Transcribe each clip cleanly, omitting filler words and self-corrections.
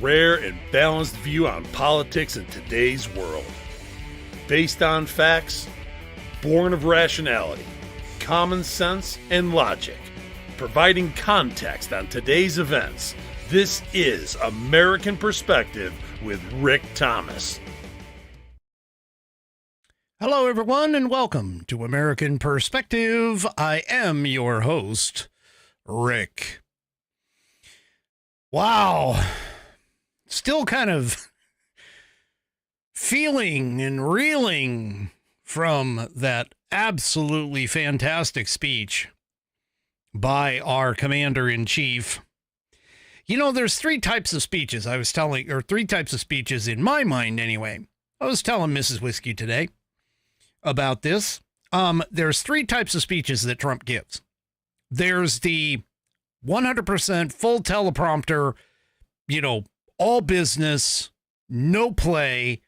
rare and balanced view on politics in today's world. Based on facts, born of rationality, common sense, and logic, providing context on today's events. This is American Perspective with Rick Thomas. Hello, everyone, and welcome to American Perspective. I am your host, Rick. Wow. Still kind of feeling and reeling from that absolutely fantastic speech by our commander-in-chief. You know, there's three types of speeches three types of speeches in my mind anyway. I was telling Mrs. Whiskey today about this. There's three types of speeches that Trump gives. There's the 100% full teleprompter, all business, no play.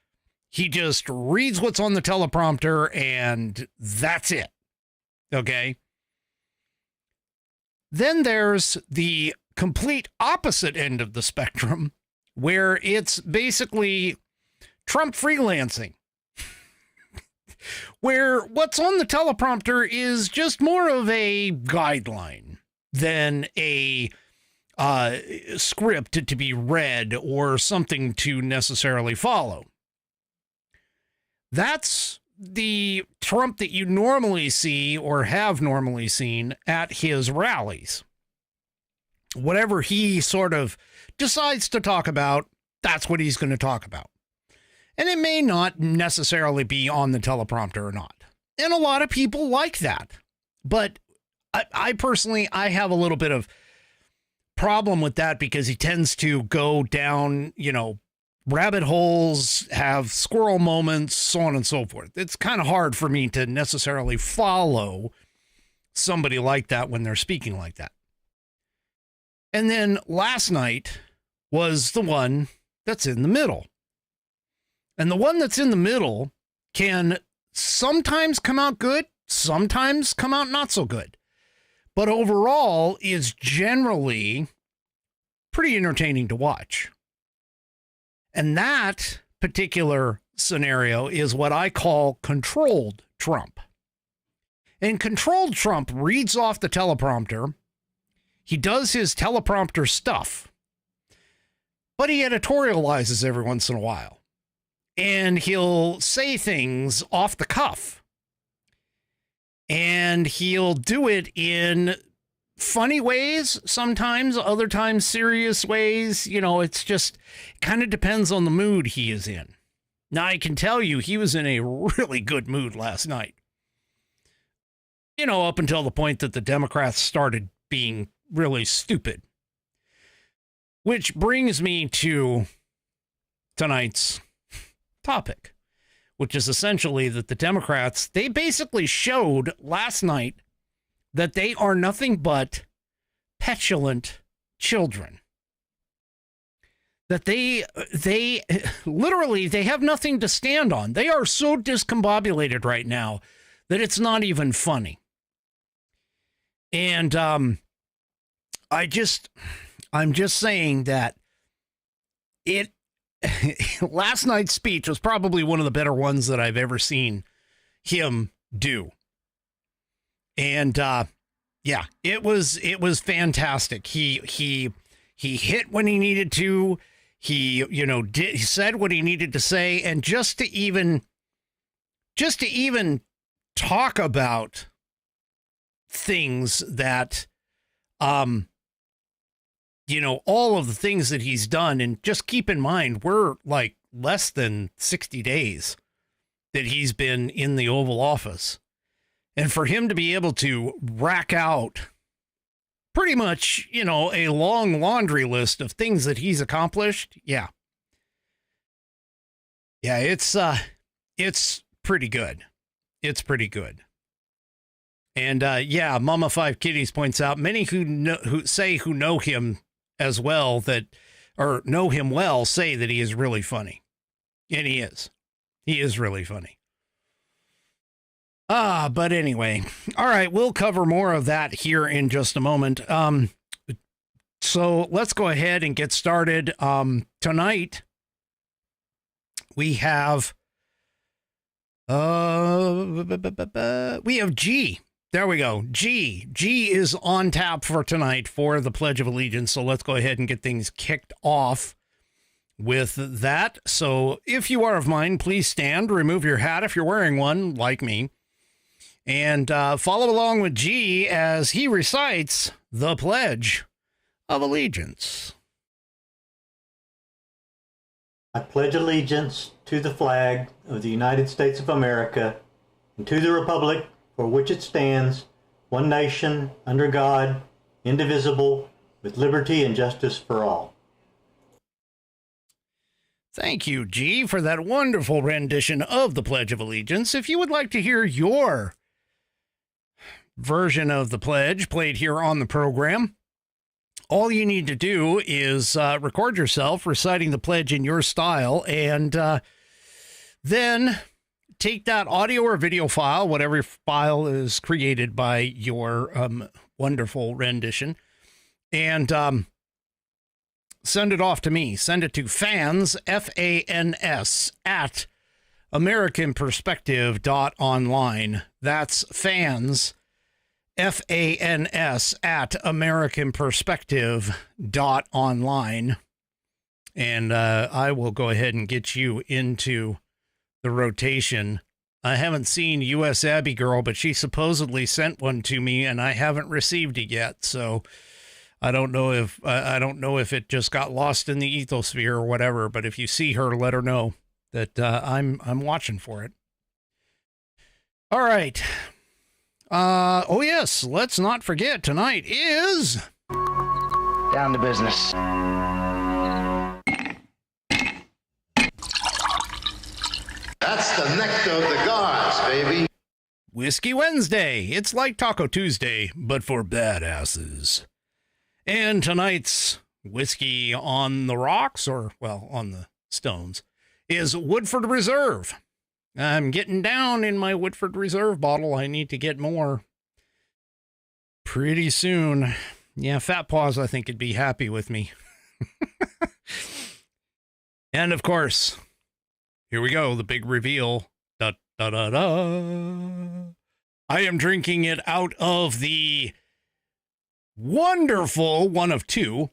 He just reads what's on the teleprompter and that's it. Okay. Then there's the complete opposite end of the spectrum, where it's basically Trump freelancing, where what's on the teleprompter is just more of a guideline than a script to be read or something to necessarily follow. That's the Trump that you normally see or have normally seen at his rallies. Whatever he sort of decides to talk about, that's what he's going to talk about. And it may not necessarily be on the teleprompter or not. And a lot of people like that. But I personally have a little bit of problem with that because he tends to go down, rabbit holes, have squirrel moments, so on and so forth. It's kind of hard for me to necessarily follow somebody like that when they're speaking like that. And then last night was the one that's in the middle. And the one that's in the middle can sometimes come out good, sometimes come out not so good. But overall is generally pretty entertaining to watch. And that particular scenario is what I call controlled Trump. And controlled Trump reads off the teleprompter. He does his teleprompter stuff, but he editorializes every once in a while. And he'll say things off the cuff. And he'll do it in funny ways sometimes, other times serious ways. It's just kind of depends on the mood he is in. Now, I can tell you he was in a really good mood last night. Up until the point that the Democrats started being really stupid. Which brings me to tonight's topic, which is essentially that the Democrats, they basically showed last night that they are nothing but petulant children. That they literally, they have nothing to stand on. They are so discombobulated right now that it's not even funny. And I'm just saying that last night's speech was probably one of the better ones that I've ever seen him do. And it was fantastic. He hit when he needed to. He said what he needed to say, and just to even talk about things that all of the things that he's done, and just keep in mind, we're like less than 60 days that he's been in the Oval Office. And for him to be able to rack out pretty much, a long laundry list of things that he's accomplished. Yeah. Yeah, it's pretty good. It's pretty good. And Mama Five Kitties points out many who know him as well or know him well say that he is really funny. And he is. He is really funny. But anyway, all right, we'll cover more of that here in just a moment. So let's go ahead and get started. Tonight we have G. There we go. G is on tap for tonight for the Pledge of Allegiance. So let's go ahead and get things kicked off with that. So if you are of mine, please stand, remove your hat if you're wearing one, like me, and follow along with G as he recites the Pledge of Allegiance. I pledge allegiance to the flag of the United States of America and to the republic for which it stands, one nation, under God, indivisible, with liberty and justice for all. Thank you, G, for that wonderful rendition of the Pledge of Allegiance. If you would like to hear your version of the pledge played here on the program, all you need to do is record yourself reciting the pledge in your style, and then take that audio or video file, whatever file is created by your wonderful rendition, and send it off to me. Send it to fans, F-A-N-S, at AmericanPerspective.online. That's fans, F-A-N-S, at AmericanPerspective.online. And I will go ahead and get you into the rotation. I haven't seen U.S. Abby Girl, but she supposedly sent one to me, and I haven't received it yet. So I don't know if it just got lost in the ethosphere or whatever. But if you see her, let her know that I'm watching for it. All right. Oh yes, let's not forget tonight is down to business. That's the nectar of the gods, baby. Whiskey Wednesday. It's like Taco Tuesday, but for badasses. And tonight's whiskey on the rocks, or, well, on the stones, is Woodford Reserve. I'm getting down in my Woodford Reserve bottle. I need to get more pretty soon. Yeah, Fat Paws, I think, would be happy with me. And, of course, here we go, the big reveal. Da, da, da, da. I am drinking it out of the wonderful, one of two,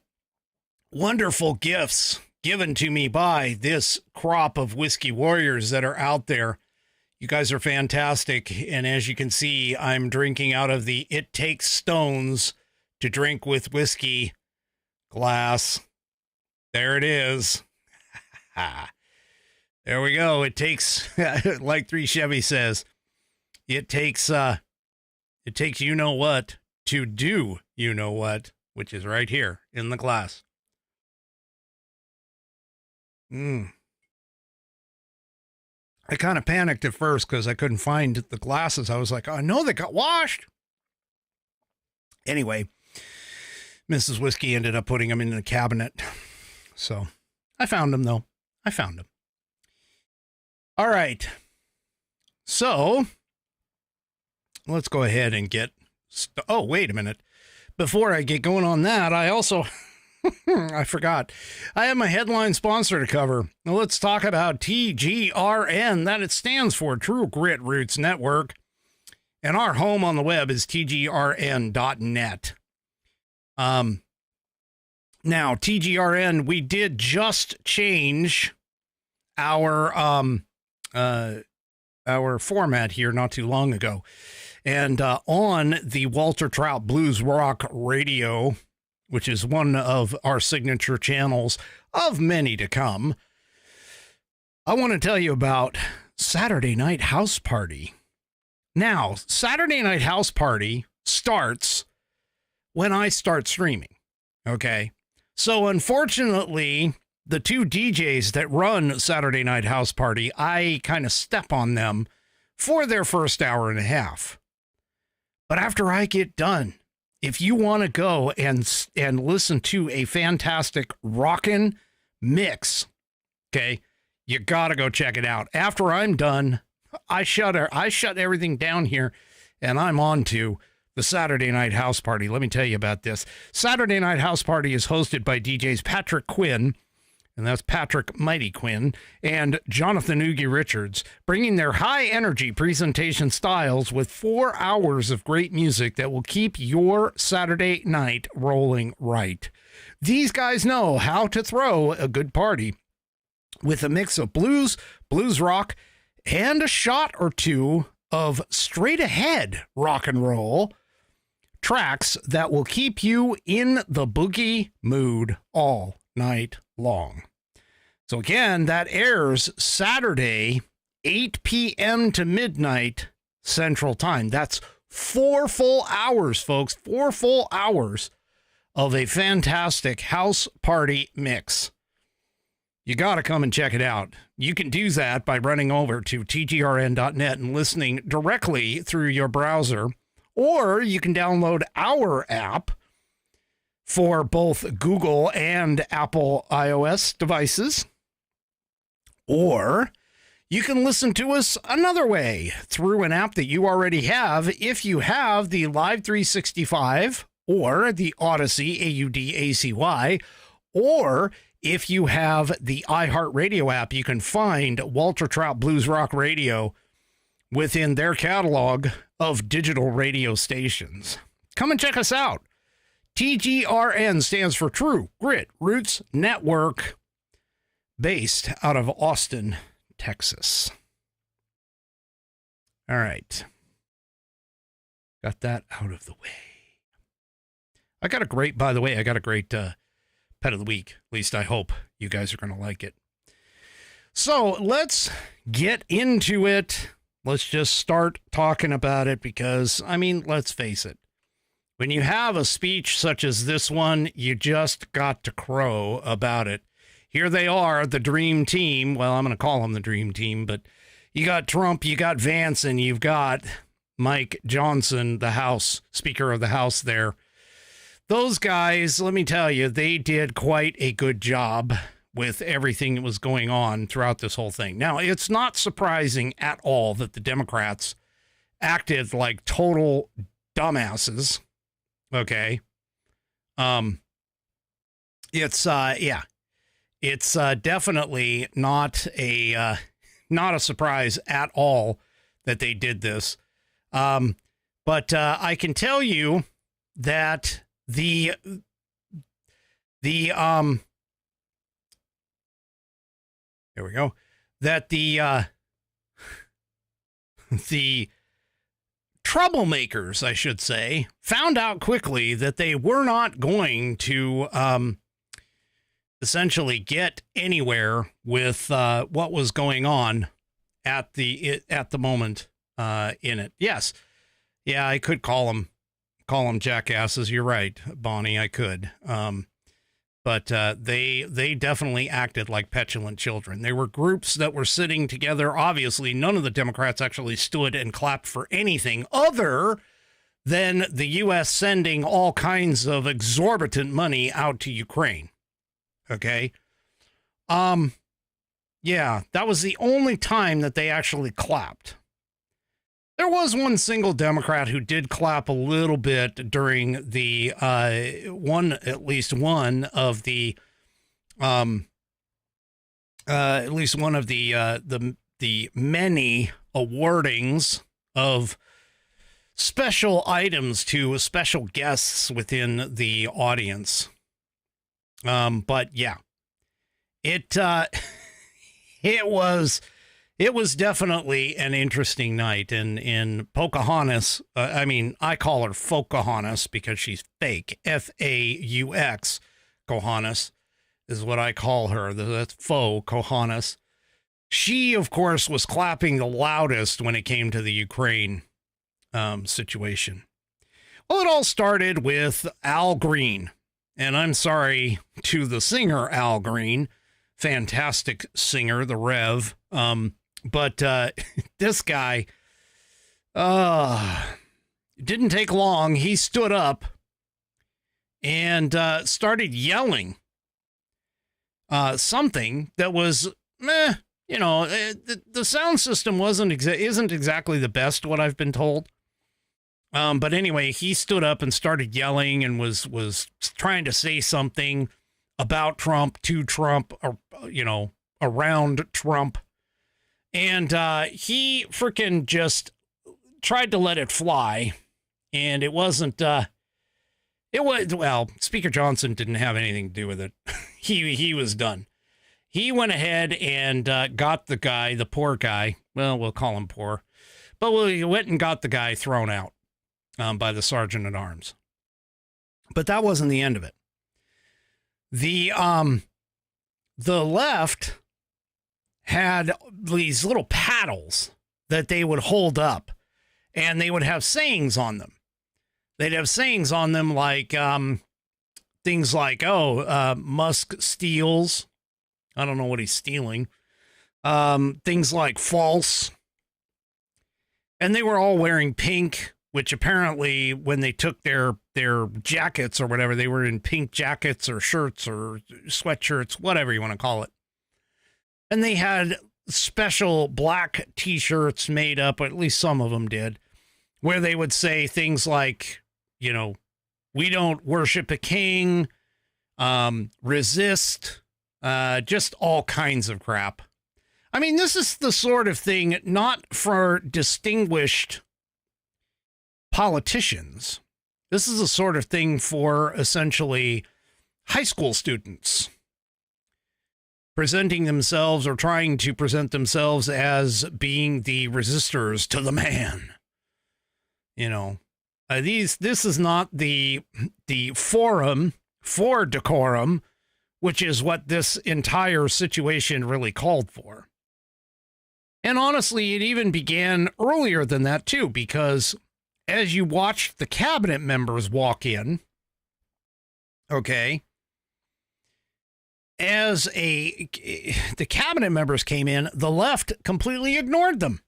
wonderful gifts given to me by this crop of whiskey warriors that are out there. You guys are fantastic. And as you can see, I'm drinking out of the It Takes Stones to Drink with Whiskey glass. There it is. There we go. It takes, like 3 Chevy says, it takes you know what to do you know what, which is right here in the glass. I kind of panicked at first because I couldn't find the glasses. I was like, oh no, they got washed. Anyway, Mrs. Whiskey ended up putting them in the cabinet. So I found them though. I found them. All right. So let's go ahead and get, oh, wait a minute. Before I get going on that, I also, I forgot, I have my headline sponsor to cover. Now let's talk about TGRN, that it stands for True Grit Roots Network. And our home on the web is tgrn.net. Now, TGRN, we did just change our format here not too long ago. And on the Walter Trout Blues Rock Radio, which is one of our signature channels of many to come, I want to tell you about Saturday Night House Party. Now, Saturday Night House Party starts when I start streaming, okay? So, unfortunately, the 2 DJs that run Saturday Night House Party, I kind of step on them for their first hour and a half. But after I get done, if you want to go and listen to a fantastic rockin' mix, okay, you got to go check it out. After I'm done, I shut everything down here, and I'm on to the Saturday Night House Party. Let me tell you about this. Saturday Night House Party is hosted by DJs Patrick Quinn, and that's Patrick Mighty Quinn, and Jonathan Oogie Richards, bringing their high-energy presentation styles with 4 hours of great music that will keep your Saturday night rolling right. These guys know how to throw a good party with a mix of blues, blues rock, and a shot or two of straight-ahead rock and roll tracks that will keep you in the boogie mood all night long. So again, that airs Saturday, 8 p.m. to midnight Central Time. That's 4 full hours, folks. 4 full hours of a fantastic house party mix. You got to come and check it out. You can do that by running over to tgrn.net and listening directly through your browser, or you can download our app for both Google and Apple iOS devices, or you can listen to us another way through an app that you already have if you have the Live 365 or the Odyssey, AUDACY, or if you have the iHeartRadio app. You can find Walter Trout Blues Rock Radio within their catalog of digital radio stations. Come and check us out. TGRN stands for True Grit Roots Network, based out of Austin, Texas. All right. Got that out of the way. I got a great pet of the week. At least I hope you guys are going to like it. So let's get into it. Let's just start talking about it because, I mean, let's face it. When you have a speech such as this one, you just got to crow about it. Here they are, the dream team. Well, I'm going to call them the dream team, but you got Trump, you got Vance, and you've got Mike Johnson, the House Speaker of the House there. Those guys, let me tell you, they did quite a good job with everything that was going on throughout this whole thing. Now, it's not surprising at all that the Democrats acted like total dumbasses. Okay. It's definitely not a surprise at all that they did this. But I can tell you that there we go. That the troublemakers, I should say, found out quickly that they were not going to essentially get anywhere with what was going on at the moment in it. Yes, yeah, I could call them jackasses. You're right, Bonnie. I could. But they definitely acted like petulant children. They were groups that were sitting together. Obviously, none of the Democrats actually stood and clapped for anything other than the U.S. sending all kinds of exorbitant money out to Ukraine. Okay? Yeah, that was the only time that they actually clapped. There was one single Democrat who did clap a little bit during the at least one of the many awardings of special items to special guests within the audience. But yeah, it was definitely an interesting night. And in Pocahontas, I call her Focahontas because she's fake. F-A-U-X, Cohanus is what I call her. That's faux Cohanus. She, of course, was clapping the loudest when it came to the Ukraine situation. Well, it all started with Al Green. And I'm sorry to the singer, Al Green. Fantastic singer, the Rev. But this guy, didn't take long. He stood up and started yelling something that was, the sound system isn't exactly the best, what I've been told. But anyway, he stood up and started yelling and was trying to say something about Trump, to Trump, or, around Trump. And he freaking just tried to let it fly. And it wasn't, Speaker Johnson didn't have anything to do with it. He was done. He went ahead and got the guy, the poor guy. Well, we'll call him poor. But he went and got the guy thrown out by the sergeant at arms. But that wasn't the end of it. The left had these little paddles that they would hold up, and they would have sayings on them. They'd have sayings on them like things like, Musk steals. I don't know what he's stealing. Things like false. And they were all wearing pink, which apparently when they took their jackets or whatever, they were in pink jackets or shirts or sweatshirts, whatever you want to call it. And they had special black T-shirts made up, or at least some of them did, where they would say things like, we don't worship a king, resist, just all kinds of crap. I mean, this is the sort of thing not for distinguished politicians. This is the sort of thing for essentially high school students presenting themselves or trying to present themselves as being the resistors to the man. This is not the forum for decorum, which is what this entire situation really called for. And honestly, it even began earlier than that too, because as you watched the cabinet members walk in, as the cabinet members came in, the left completely ignored them.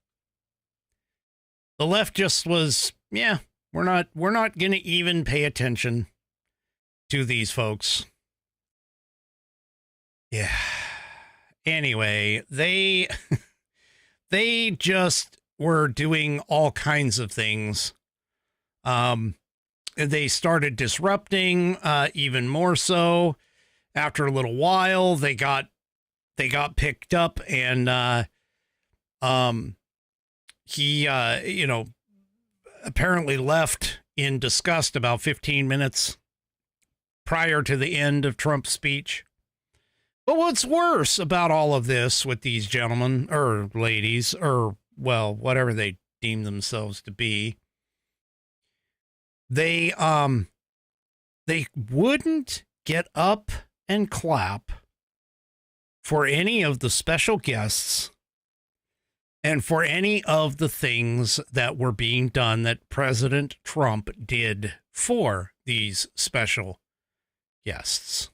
The left just was, we're not going to even pay attention to these folks. Yeah. Anyway, they just were doing all kinds of things. They started disrupting, even more so. After a little while, they got picked up, and he apparently left in disgust about 15 minutes prior to the end of Trump's speech. But what's worse about all of this with these gentlemen or ladies, or whatever they deem themselves to be, they wouldn't get up and clap for any of the special guests and for any of the things that were being done that President Trump did for these special guests.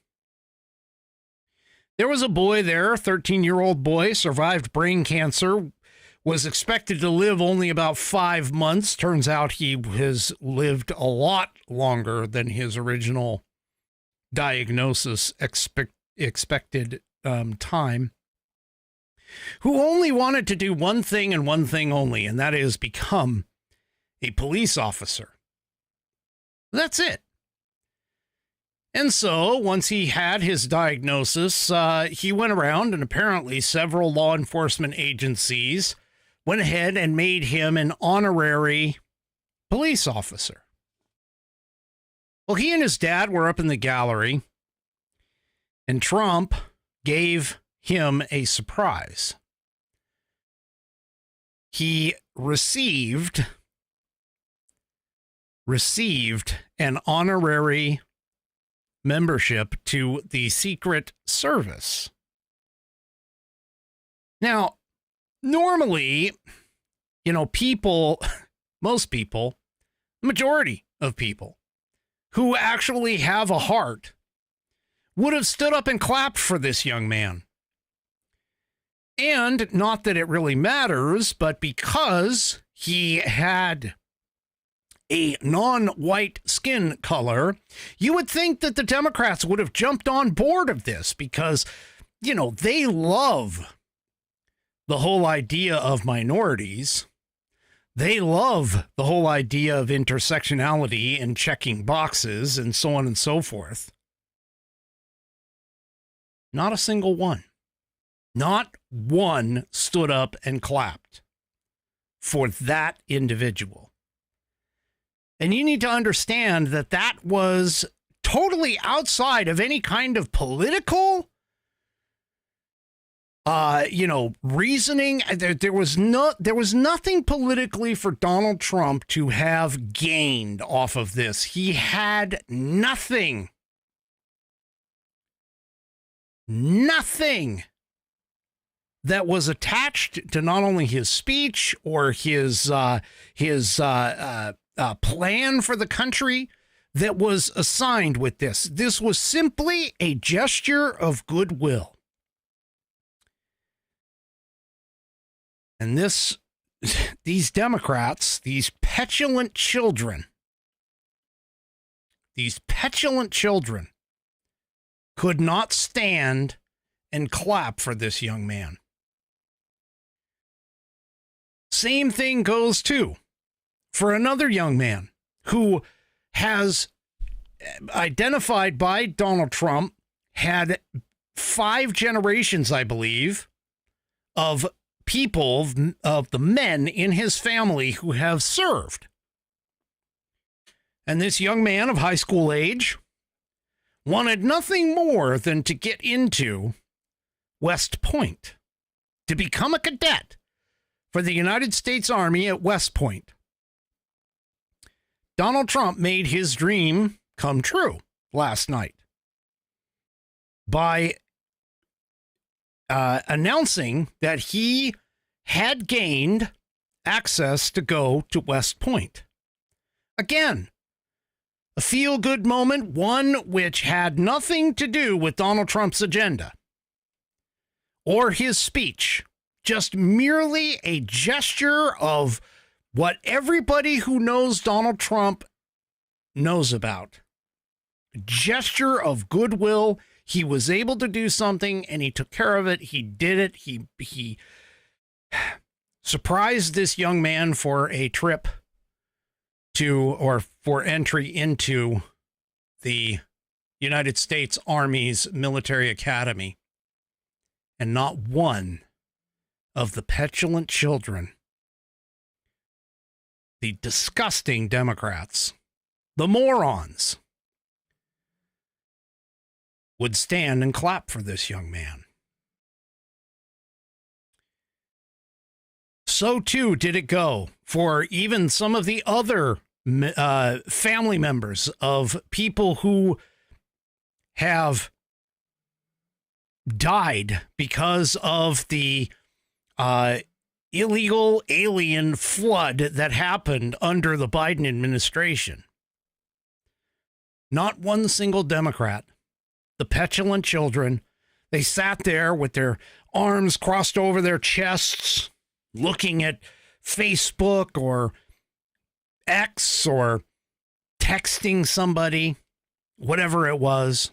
There was a boy there, a 13-year-old boy, survived brain cancer, was expected to live only about 5 months. Turns out he has lived a lot longer than his original diagnosis expected time, who only wanted to do one thing and one thing only, and that is become a police officer. That's it. And so once he had his diagnosis, he went around, and apparently several law enforcement agencies went ahead and made him an honorary police officer. Well, he and his dad were up in the gallery, and Trump gave him a surprise. He received an honorary membership to the Secret Service. Now, normally, most people, the majority of people who actually have a heart would have stood up and clapped for this young man. And not that it really matters, but because he had a non-white skin color, you would think that the Democrats would have jumped on board of this because, they love the whole idea of minorities. They love the whole idea of intersectionality and checking boxes and so on and so forth. Not a single one. Not one stood up and clapped for that individual. And you need to understand that that was totally outside of any kind of political reasoning. There was nothing politically for Donald Trump to have gained off of this. He had nothing. Nothing that was attached to not only his speech or his plan for the country that was assigned with this. This was simply a gesture of goodwill. And these Democrats, these petulant children could not stand and clap for this young man. Same thing goes too for another young man who has identified by Donald Trump, had 5 generations, I believe, of people, of the men in his family who have served. And this young man of high school age wanted nothing more than to get into West Point, to become a cadet for the United States Army at West Point. Donald Trump made his dream come true last night by announcing that he had gained access to go to West Point. Again, a feel-good moment, one which had nothing to do with Donald Trump's agenda or his speech, just merely a gesture of what everybody who knows Donald Trump knows about. A gesture of goodwill. He was able to do something and he took care of it. He did it. He surprised this young man for a trip or for entry into the United States Army's military academy. And not one of the petulant children, the disgusting Democrats, the morons, would stand and clap for this young man. So too did it go for even some of the other family members of people who have died because of the illegal alien flood that happened under the Biden administration. Not one single Democrat. The petulant children, they sat there with their arms crossed over their chests, looking at Facebook or X or texting somebody, whatever it was.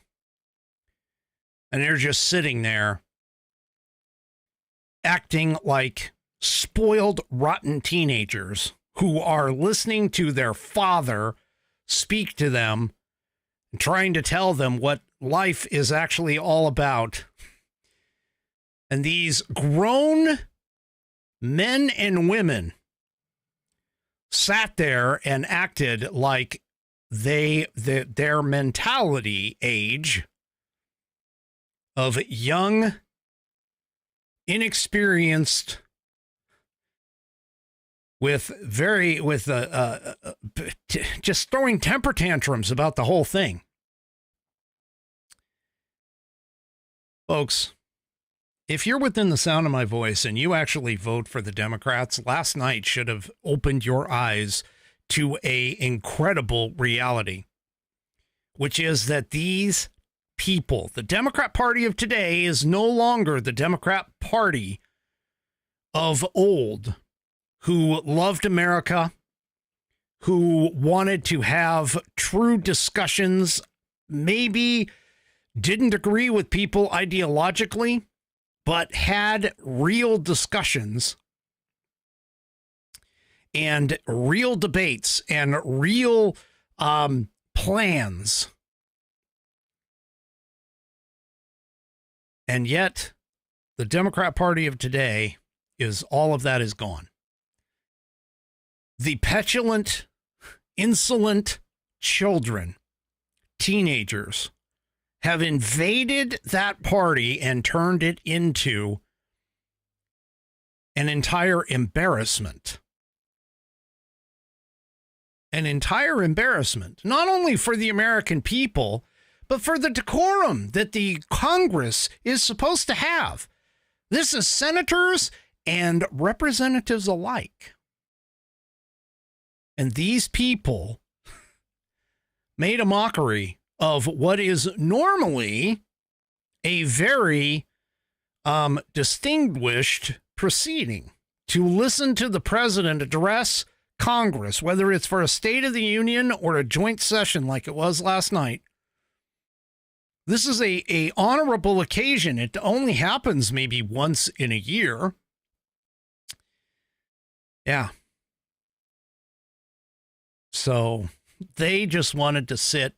And they're just sitting there acting like spoiled, rotten teenagers who are listening to their father speak to them and trying to tell them what life is actually all about. And these grown men and women sat there and acted like their mentality age of young, inexperienced, just throwing temper tantrums about the whole thing. Folks, if you're within the sound of my voice and you actually vote for the Democrats, last night should have opened your eyes to an incredible reality, which is that these people, the Democrat Party of today, is no longer the Democrat Party of old, who loved America, who wanted to have true discussions, maybe didn't agree with people ideologically, but had real discussions and real debates and real plans. And yet, the Democrat Party of today is all of that is gone. The petulant, insolent children, teenagers, have invaded that party and turned it into an entire embarrassment. An entire embarrassment, not only for the American people, but for the decorum that the Congress is supposed to have. This is senators and representatives alike. And these people made a mockery of what is normally a very distinguished proceeding, to listen to the president address Congress, whether it's for a State of the Union or a joint session like it was last night. This is a honorable occasion. It only happens maybe once in a year. Yeah. So they just wanted to sit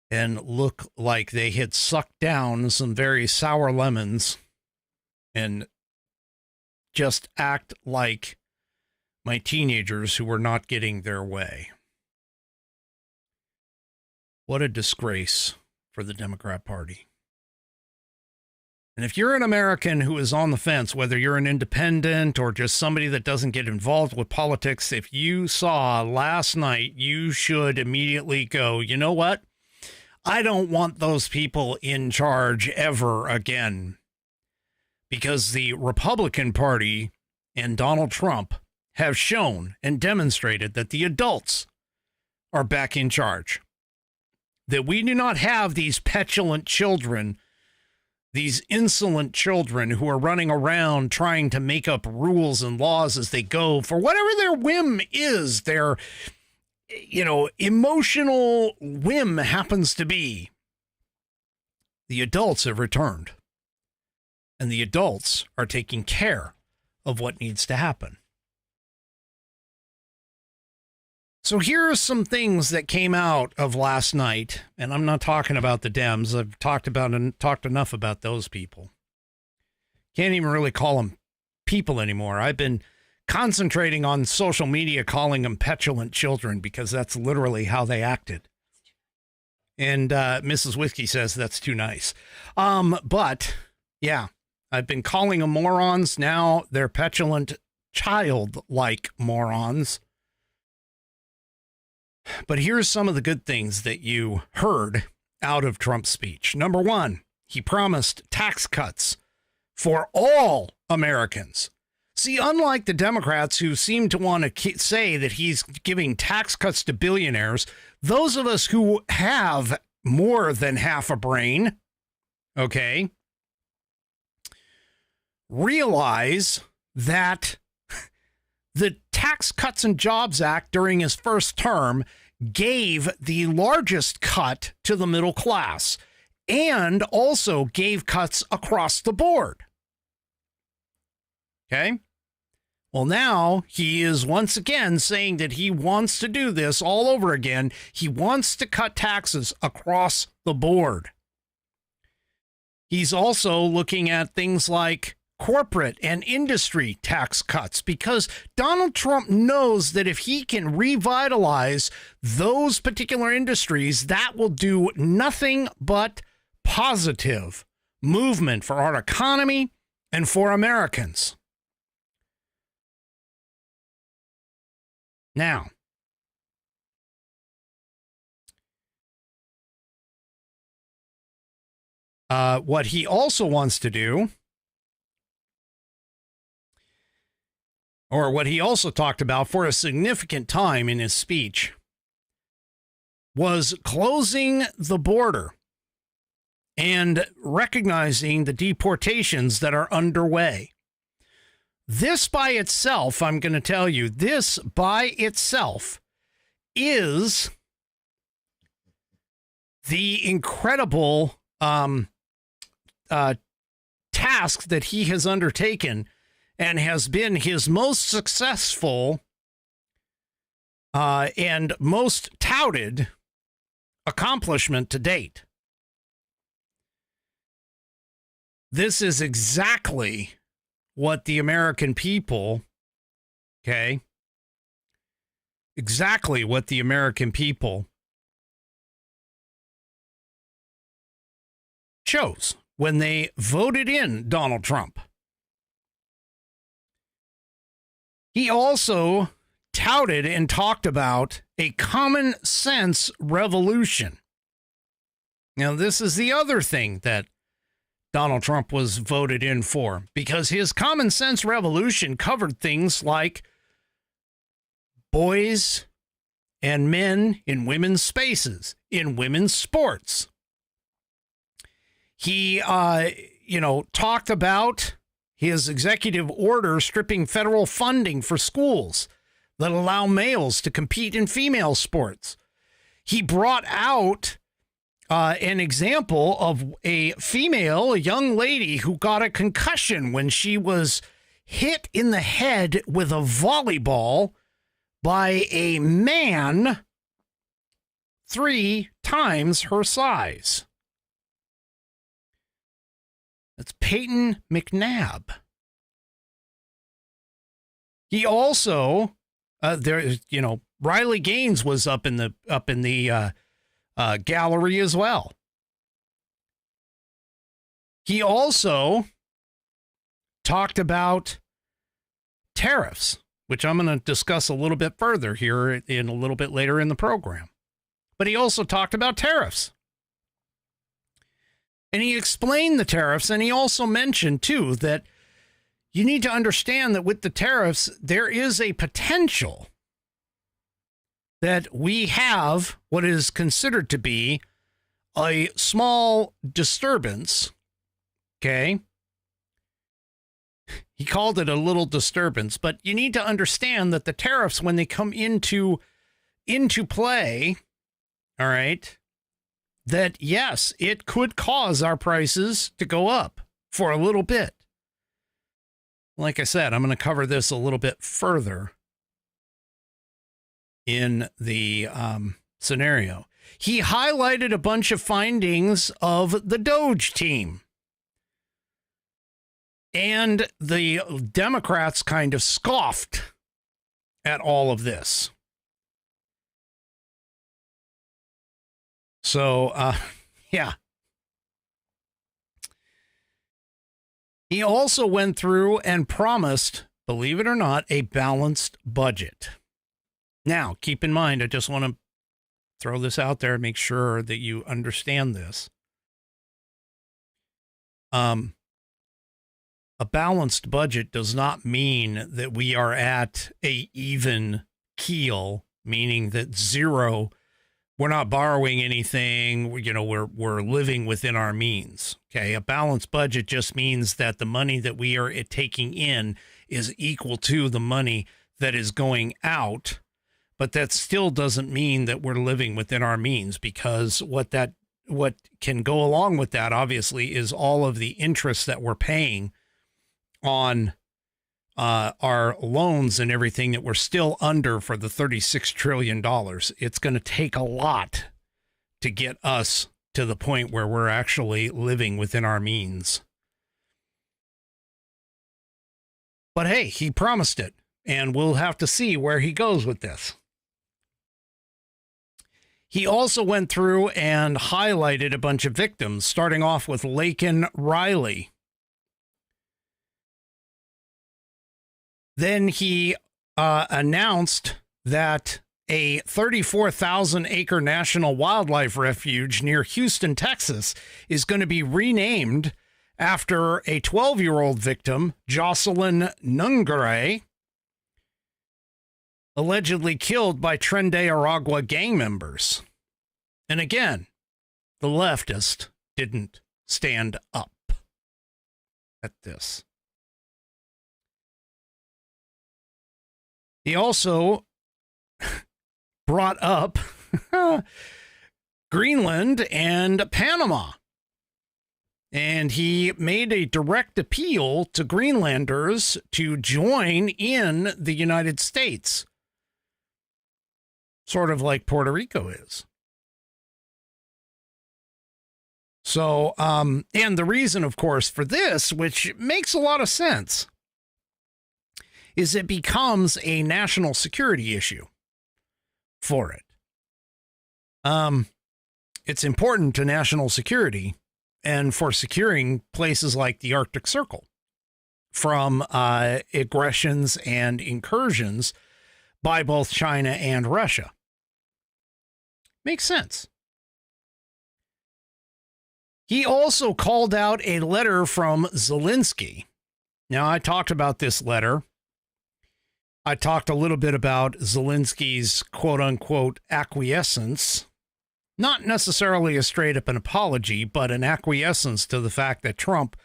and look like they had sucked down some very sour lemons and just act like my teenagers who were not getting their way. What a disgrace for the Democrat Party. And if you're an American who is on the fence, whether you're an independent or just somebody that doesn't get involved with politics, if you saw last night, you should immediately go, you know what? I don't want those people in charge ever again. Because the Republican Party and Donald Trump have shown and demonstrated that the adults are back in charge. That we do not have these petulant children, these insolent children who are running around trying to make up rules and laws as they go for whatever their whim is, their, emotional whim happens to be. The adults have returned, and the adults are taking care of what needs to happen. So here are some things that came out of last night, and I'm not talking about the Dems. I've talked enough about those people. Can't even really call them people anymore. I've been concentrating on social media calling them petulant children because that's literally how they acted. And Mrs. Whiskey says that's too nice. But yeah, I've been calling them morons. Now they're petulant, childlike morons. But here's some of the good things that you heard out of Trump's speech. Number one, he promised tax cuts for all Americans. See, unlike the Democrats who seem to want to say that he's giving tax cuts to billionaires, those of us who have more than half a brain, okay, realize that the Tax Cuts and Jobs Act during his first term gave the largest cut to the middle class and also gave cuts across the board. Okay? Well, now he is once again saying that he wants to do this all over again. He wants to cut taxes across the board. He's also looking at things like corporate and industry tax cuts because Donald Trump knows that if he can revitalize those particular industries, that will do nothing but positive movement for our economy and for Americans. Now, what he also wants to do, or what he also talked about for a significant time in his speech, was closing the border and recognizing the deportations that are underway. This by itself, I'm going to tell you, this by itself is the incredible task that he has undertaken and has been his most successful and most touted accomplishment to date. This is exactly what the American people, okay, exactly what the American people chose when they voted in Donald Trump. He also touted and talked about a common sense revolution. Now, this is the other thing that Donald Trump was voted in for, because his common sense revolution covered things like boys and men in women's spaces, in women's sports. He, talked about his executive order stripping federal funding for schools that allow males to compete in female sports. He brought out an example of a young lady who got a concussion when she was hit in the head with a volleyball by a man 3 times her size. That's Peyton McNabb. He also, Riley Gaines was up in the gallery as well. He also talked about tariffs, which I'm going to discuss a little bit further here in a little bit later in the program. But he also talked about tariffs. And he explained the tariffs, and he also mentioned, too, that you need to understand that with the tariffs, there is a potential that we have what is considered to be a small disturbance, okay? He called it a little disturbance, but you need to understand that the tariffs, when they come into play, all right, that yes, it could cause our prices to go up for a little bit. Like I said, I'm going to cover this a little bit further in the scenario. He highlighted a bunch of findings of the Doge team. And the Democrats kind of scoffed at all of this. So, yeah. He also went through and promised, believe it or not, a balanced budget. Now, keep in mind, I just want to throw this out there and make sure that you understand this. A balanced budget does not mean that we are at a even keel, meaning that zero, we're not borrowing anything, we're living within our means. Okay, a balanced budget just means that the money that we are taking in is equal to the money that is going out, but that still doesn't mean that we're living within our means, because what can go along with that, obviously, is all of the interest that we're paying on our loans and everything that we're still under for the $36 trillion. It's going to take a lot to get us to the point where we're actually living within our means. But hey, he promised it, and we'll have to see where he goes with this. He also went through and highlighted a bunch of victims, starting off with Laken Riley. Then he announced that a 34,000-acre national wildlife refuge near Houston, Texas, is going to be renamed after a 12-year-old victim, Jocelyn Nungare, allegedly killed by Tren de Aragua gang members. And again, the leftist didn't stand up at this. He also brought up Greenland and Panama. And he made a direct appeal to Greenlanders to join in the United States, sort of like Puerto Rico is. So, and the reason, of course, for this, which makes a lot of sense, is it becomes a national security issue for it. It's important to national security and for securing places like the Arctic Circle from aggressions and incursions by both China and Russia. Makes sense. He also called out a letter from Zelensky. Now, I talked about this letter. I talked a little bit about Zelensky's quote-unquote acquiescence. Not necessarily a straight-up an apology, but an acquiescence to the fact that Trump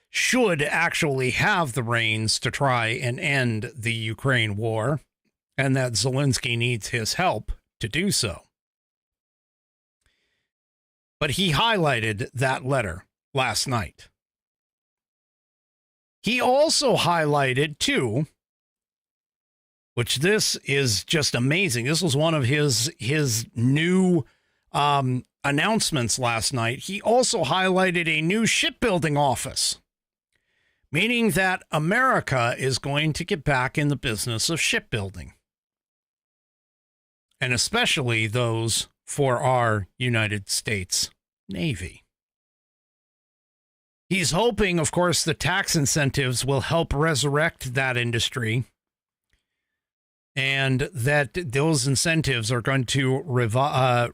should actually have the reins to try and end the Ukraine war, and that Zelensky needs his help to do so. But he highlighted that letter last night. He also highlighted, too, which this is just amazing. This was one of his new announcements last night. He also highlighted a new shipbuilding office, meaning that America is going to get back in the business of shipbuilding, and especially those for our United States Navy. He's hoping, of course, the tax incentives will help resurrect that industry, and that those incentives are going to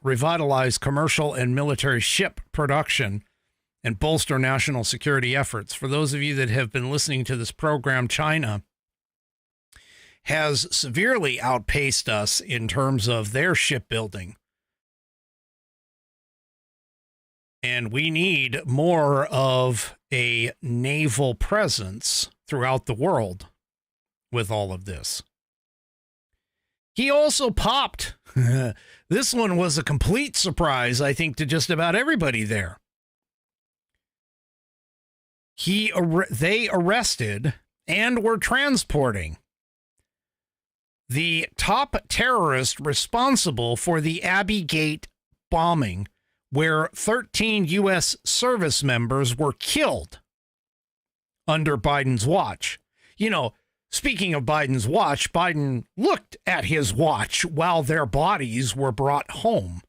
revitalize commercial and military ship production and bolster national security efforts. For those of you that have been listening to this program, China has severely outpaced us in terms of their shipbuilding. And we need more of a naval presence throughout the world with all of this. He also popped. This one was a complete surprise, I think, to just about everybody there. They arrested and were transporting the top terrorist responsible for the Abbey Gate bombing, where 13 U.S. service members were killed under Biden's watch. You know, speaking of Biden's watch, Biden looked at his watch while their bodies were brought home.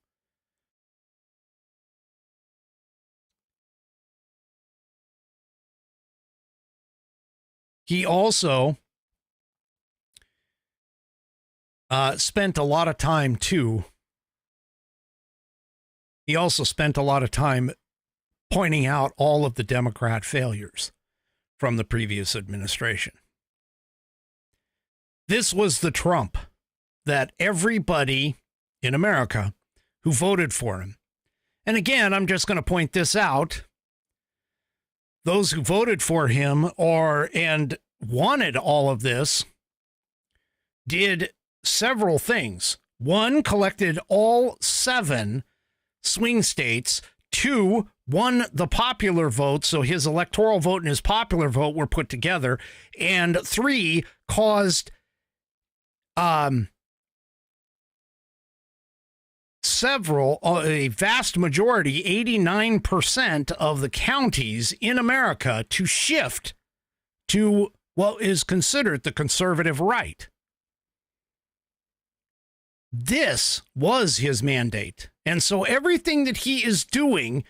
He also spent a lot of time, too. He also spent a lot of time pointing out all of the Democrat failures from the previous administration. This was the Trump that everybody in America who voted for him. And again, I'm just going to point this out. Those who voted for him and wanted all of this did several things. One, collected all 7 swing states. 2, won the popular vote, so his electoral vote and his popular vote were put together. And 3, caused a vast majority, 89% of the counties in America, to shift to what is considered the conservative right. This was his mandate. And so everything that he is doing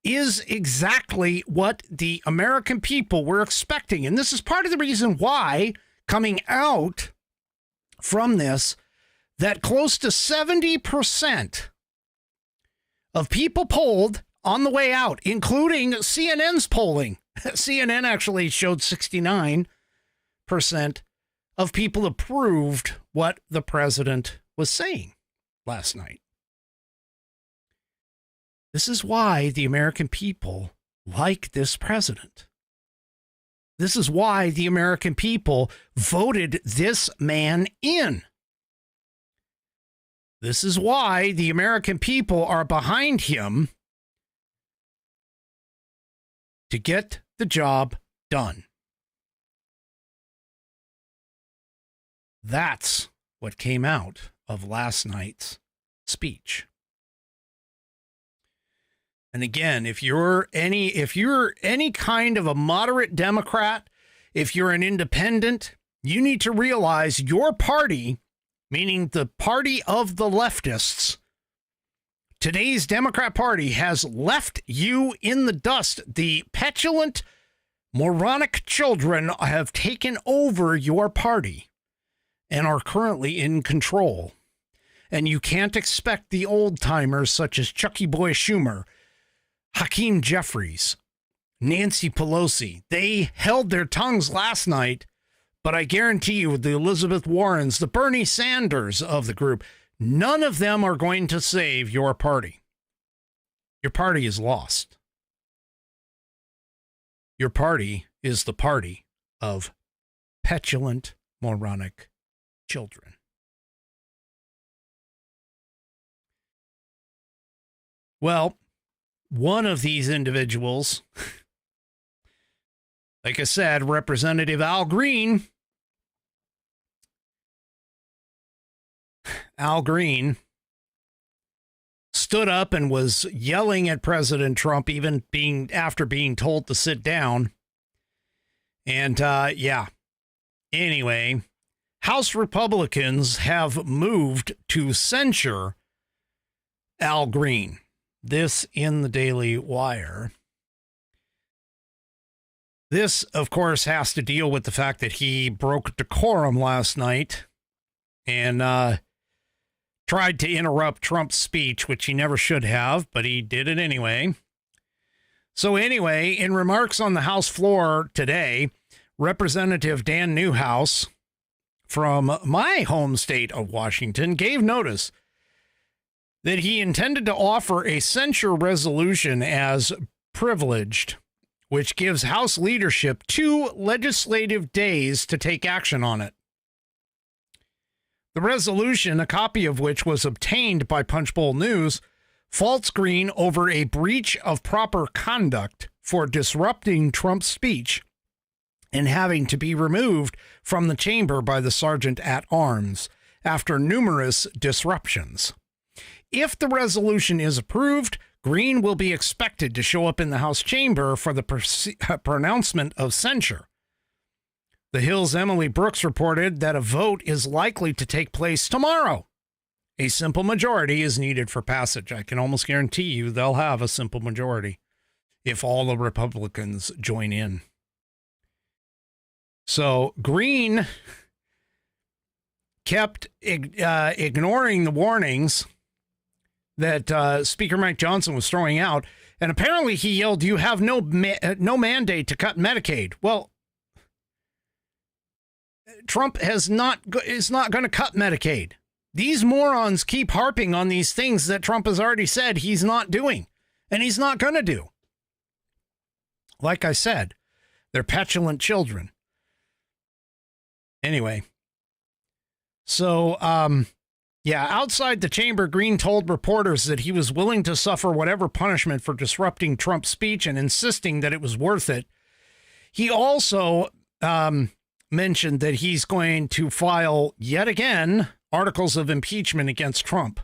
is exactly what the American people were expecting. And this is part of the reason why, coming out from this, that close to 70% of people polled on the way out, including CNN's polling. CNN actually showed 69% of people approved what the president was saying last night. This is why the American people like this president. This is why the American people voted this man in. This is why the American people are behind him to get the job done. That's what came out of last night's speech. And again, if you're any kind of a moderate Democrat, if you're an independent, you need to realize your party, meaning the party of the leftists, today's Democrat Party has left you in the dust. The petulant, moronic children have taken over your party and are currently in control. And you can't expect the old timers such as Chucky Boy Schumer, Hakeem Jeffries, Nancy Pelosi. They held their tongues last night, but I guarantee you the Elizabeth Warrens, the Bernie Sanders of the group, none of them are going to save your party. Your party is lost. Your party is the party of petulant, moronic children. Well, one of these individuals, like I said, Representative Al Green, stood up and was yelling at President Trump, even after being told to sit down. And anyway, House Republicans have moved to censure Al Green. This in the Daily Wire. This, of course, has to deal with the fact that he broke decorum last night and tried to interrupt Trump's speech, which he never should have, but he did it anyway. So anyway, in remarks on the House floor today, Representative Dan Newhouse from my home state of Washington gave notice that he intended to offer a censure resolution as privileged, which gives House leadership 2 legislative days to take action on it. The resolution, a copy of which was obtained by Punchbowl News, faults Green over a breach of proper conduct for disrupting Trump's speech and having to be removed from the chamber by the sergeant at arms after numerous disruptions. If the resolution is approved, Green will be expected to show up in the House chamber for the pronouncement of censure. The Hill's Emily Brooks reported that a vote is likely to take place tomorrow. A simple majority is needed for passage. I can almost guarantee you they'll have a simple majority if all the Republicans join in. So Green kept ignoring the warnings that Speaker Mike Johnson was throwing out, and apparently he yelled, "You have no mandate to cut Medicaid." Well, Trump is not going to cut Medicaid. These morons keep harping on these things that Trump has already said he's not doing, and he's not going to do. Like I said, they're petulant children. Anyway, so, outside the chamber, Green told reporters that he was willing to suffer whatever punishment for disrupting Trump's speech and insisting that it was worth it. He also mentioned that he's going to file yet again articles of impeachment against Trump.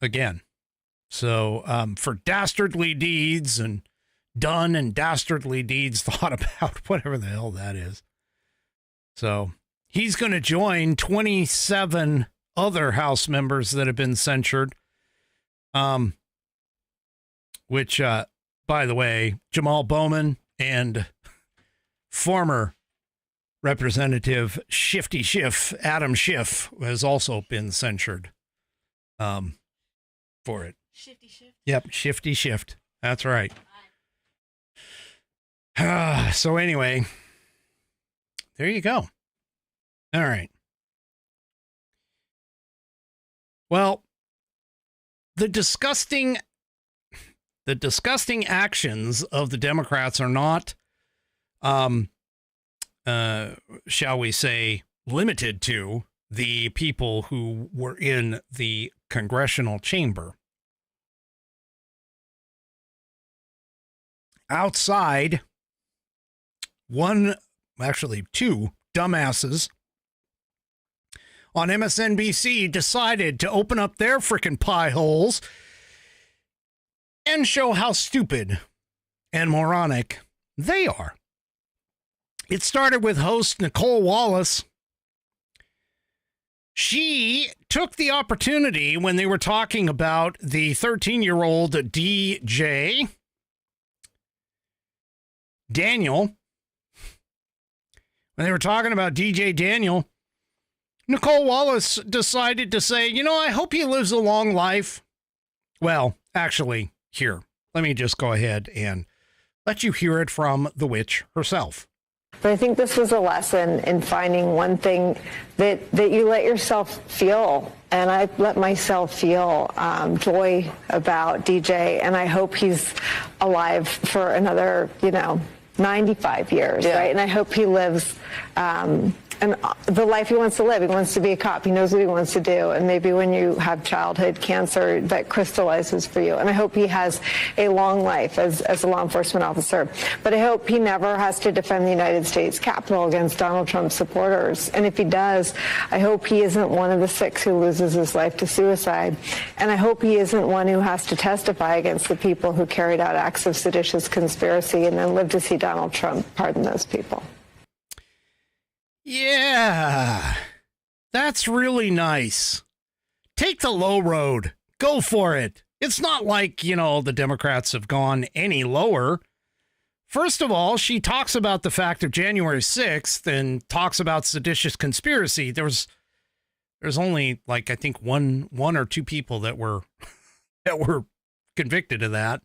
Again. So for dastardly deeds and done and dastardly deeds thought about, whatever the hell that is. So he's going to join 27 other House members that have been censured. Which, by the way, Jamal Bowman and former Representative Shifty Schiff, Adam Schiff, has also been censured for it. Shifty Shift? Yep, Shifty Shift. That's right. So anyway, there you go. All right. Well, the disgusting actions of the Democrats are not, shall we say, limited to the people who were in the congressional chamber. outside, two dumbasses on MSNBC decided to open up their frickin' pie holes and show how stupid and moronic they are. It started with host Nicole Wallace. She took the opportunity when they were talking about the 13-year-old DJ Daniel. When they were talking about DJ Daniel, Nicole Wallace decided to say, I hope he lives a long life. Well, actually, here, let me just go ahead and let you hear it from the witch herself. But I think this was a lesson in finding one thing that you let yourself feel. And I let myself feel joy about DJ. And I hope he's alive for another, 95 years, right? And I hope he lives and the life he wants to live. He wants to be a cop. He knows what he wants to do. And maybe when you have childhood cancer, that crystallizes for you. And I hope he has a long life as a law enforcement officer. But I hope he never has to defend the United States Capitol against Donald Trump supporters. And if he does, I hope he isn't one of the 6 who loses his life to suicide. And I hope he isn't one who has to testify against the people who carried out acts of seditious conspiracy and then live to see Donald Trump pardon those people. Yeah, that's really nice. Take the low road. Go for it. It's not like, the Democrats have gone any lower. First of all, she talks about the fact of January 6th and talks about seditious conspiracy. There's only I think one or two people that were convicted of that.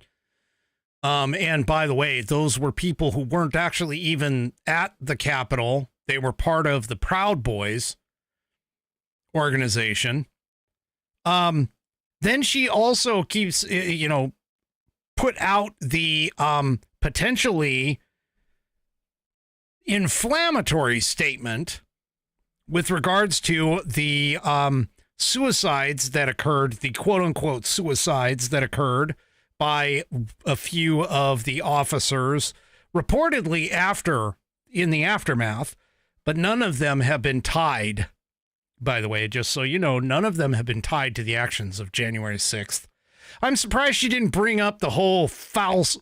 And by the way, those were people who weren't actually even at the Capitol. They were part of the Proud Boys organization. Then she also keeps, put out the potentially inflammatory statement with regards to the suicides that occurred, the quote unquote suicides that occurred by a few of the officers, reportedly in the aftermath. But none of them have been tied, by the way, just so you know, none of them have been tied to the actions of January 6th. I'm surprised she didn't bring up the whole false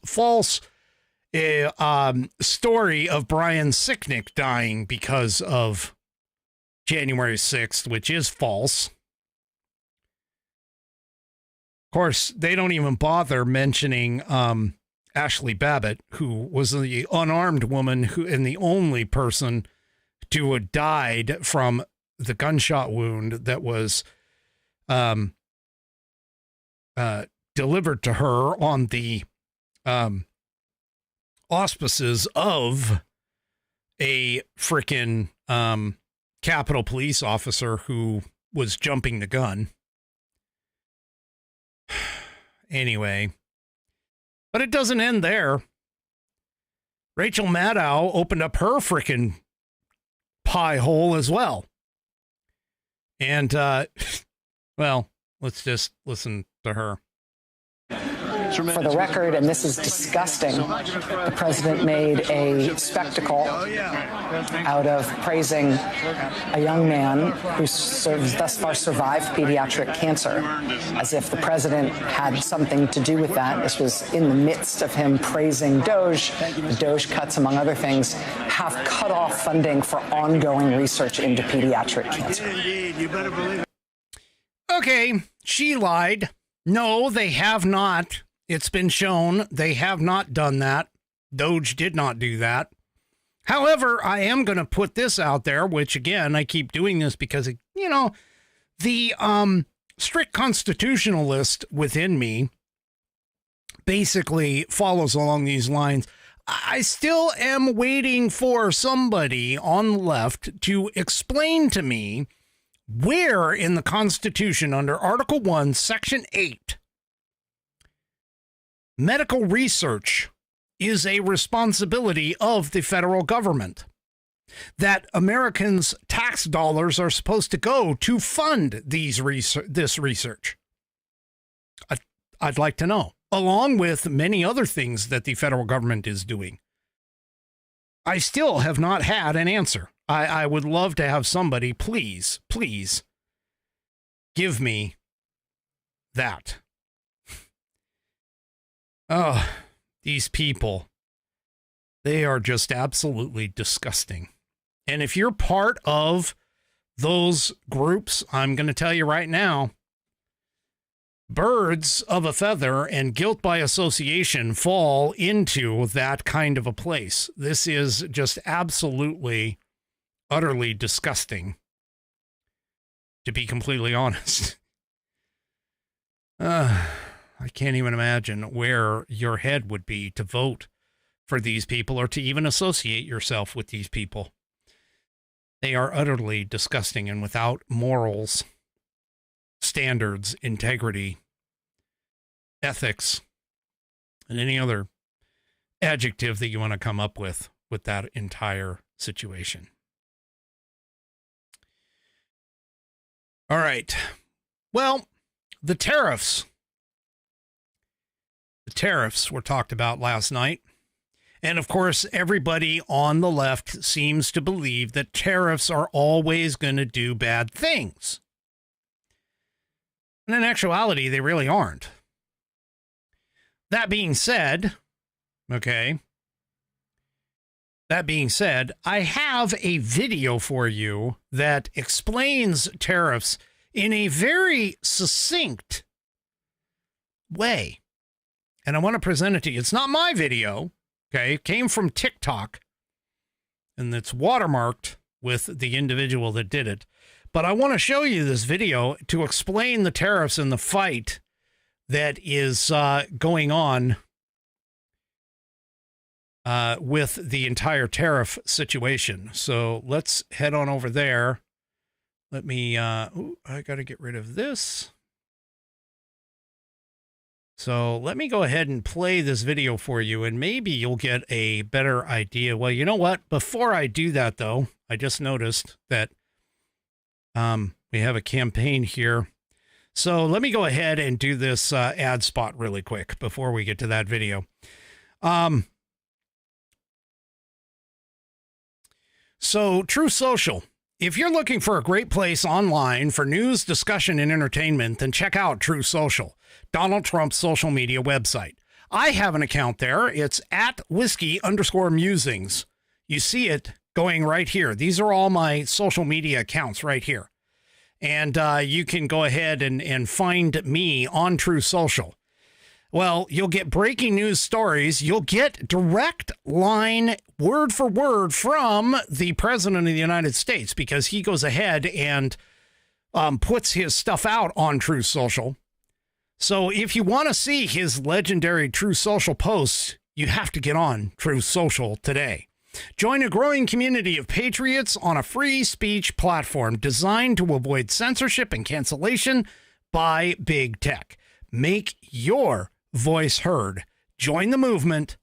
story of Brian Sicknick dying because of January 6th, which is false. Of course, they don't even bother mentioning Ashley Babbitt, who was the unarmed woman and the only person to have died from the gunshot wound that was delivered to her on the auspices of a frickin' Capitol Police officer who was jumping the gun. Anyway, but it doesn't end there. Rachel Maddow opened up her frickin' pie hole as well. And, well, let's just listen to her. For the record, and this is disgusting, the president made a spectacle out of praising a young man who thus far survived pediatric cancer, as if the president had something to do with that. This was in the midst of him praising Doge. The Doge cuts, among other things, have cut off funding for ongoing research into pediatric cancer. Okay, she lied. No, they have not. It's been shown they have not done that. Doge did not do that. However, I am going to put this out there, which again, I keep doing this because, the strict constitutionalist within me basically follows along these lines. I still am waiting for somebody on the left to explain to me where in the Constitution under Article 1, Section 8, medical research is a responsibility of the federal government, that Americans' tax dollars are supposed to go to fund this research. I'd like to know. along with many other things that the federal government is doing. I still have not had an answer. I would love to have somebody, please give me that. Oh, these people, they are just absolutely disgusting. And if you're part of those groups, I'm going to tell you right now, birds of a feather and guilt by association fall into that kind of a place. This is just absolutely, utterly disgusting, to be completely honest. I can't even imagine where your head would be to vote for these people or to even associate yourself with these people. They are utterly disgusting and without morals, standards, integrity, ethics, and any other adjective that you want to come up with that entire situation. All right. Well, the tariffs were talked about last night. And of course, everybody on the left seems to believe that tariffs are always going to do bad things. And in actuality, they really aren't. That being said, I have a video for you that explains tariffs in a very succinct way. And I want to present it to you. It's not my video. Okay, it came from TikTok, and it's watermarked with the individual that did it. But I want to show you this video to explain the tariffs and the fight that is going on with the entire tariff situation. So let's head on over there. Let me, I got to get rid of this. So let me go ahead and play this video for you, and maybe you'll get a better idea. Well, you know what? Before I do that, though, I just noticed that we have a campaign here. So let me go ahead and do this ad spot really quick before we get to that video. So True Social. If you're looking for a great place online for news, discussion, and entertainment, then check out True Social, Donald Trump's social media website. I have an account there. It's at @whiskey_musings. You see it going right here. These are all my social media accounts right here. And you can go ahead and find me on True Social. Well, you'll get breaking news stories. You'll get direct line, word for word, from the President of the United States, because he goes ahead and puts his stuff out on True Social. So if you want to see his legendary True Social posts, you have to get on True Social today. Join a growing community of patriots on a free speech platform designed to avoid censorship and cancellation by big tech. Make your voice heard. Join the movement.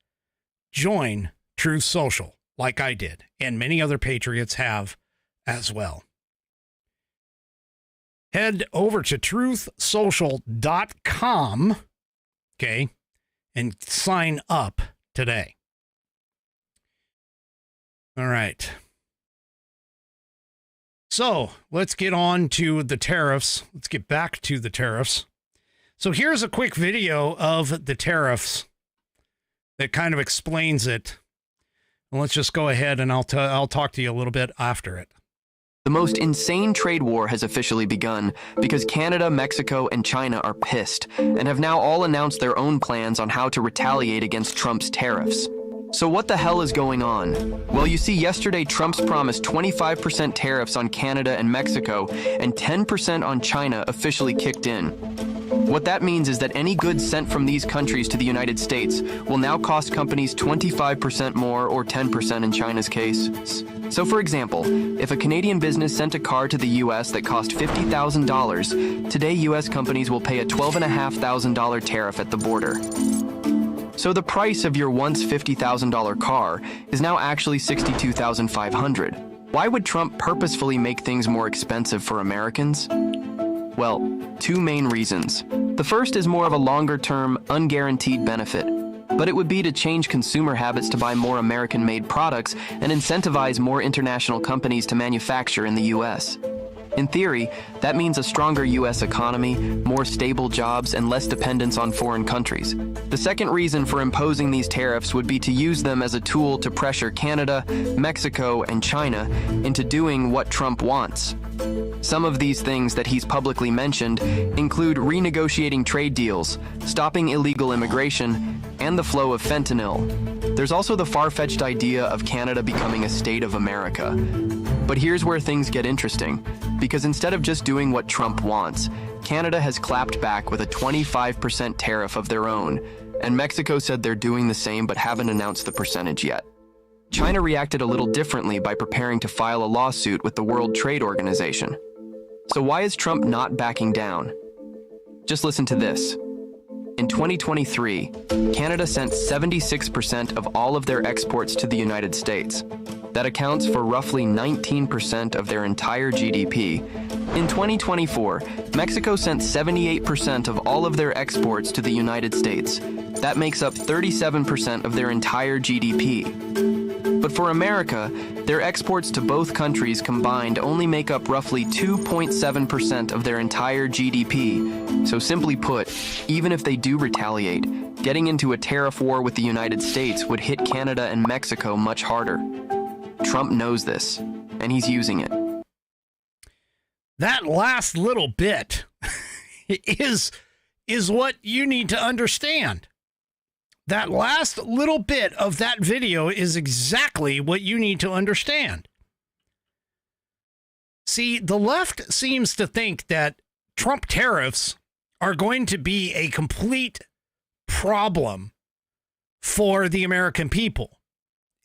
Join True Social, like I did, and many other patriots have as well. Head over to truthsocial.com, okay, and sign up today. All right. So let's get on to the tariffs. Let's get back to the tariffs. So here's a quick video of the tariffs that kind of explains it. And let's just go ahead and I'll talk to you a little bit after it. The most insane trade war has officially begun because Canada, Mexico, and China are pissed and have now all announced their own plans on how to retaliate against Trump's tariffs. So what the hell is going on? Well, you see, yesterday Trump's promised 25% tariffs on Canada and Mexico and 10% on China officially kicked in. What that means is that any goods sent from these countries to the United States will now cost companies 25% more, or 10% in China's case. So for example, if a Canadian business sent a car to the US that cost $50,000, today US companies will pay a $12,500 tariff at the border. So the price of your once $50,000 car is now actually $62,500. Why would Trump purposefully make things more expensive for Americans? Well, two main reasons. The first is more of a longer-term, unguaranteed benefit, but it would be to change consumer habits to buy more American-made products and incentivize more international companies to manufacture in the U.S. In theory, that means a stronger U.S. economy, more stable jobs, and less dependence on foreign countries. The second reason for imposing these tariffs would be to use them as a tool to pressure Canada, Mexico, and China into doing what Trump wants. Some of these things that he's publicly mentioned include renegotiating trade deals, stopping illegal immigration, and the flow of fentanyl. There's also the far-fetched idea of Canada becoming a state of America. But here's where things get interesting, because instead of just doing what Trump wants, Canada has clapped back with a 25% tariff of their own, and Mexico said they're doing the same but haven't announced the percentage yet. China reacted a little differently by preparing to file a lawsuit with the World Trade Organization. So why is Trump not backing down? Just listen to this. In 2023, Canada sent 76% of all of their exports to the United States. That accounts for roughly 19% of their entire GDP. In 2024, Mexico sent 78% of all of their exports to the United States. That makes up 37% of their entire GDP. But for America, their exports to both countries combined only make up roughly 2.7% of their entire GDP. So simply put, even if they do retaliate, getting into a tariff war with the United States would hit Canada and Mexico much harder. Trump knows this, and he's using it. That last little bit is what you need to understand. That last little bit of that video is exactly what you need to understand. See, the left seems to think that Trump tariffs are going to be a complete problem for the American people.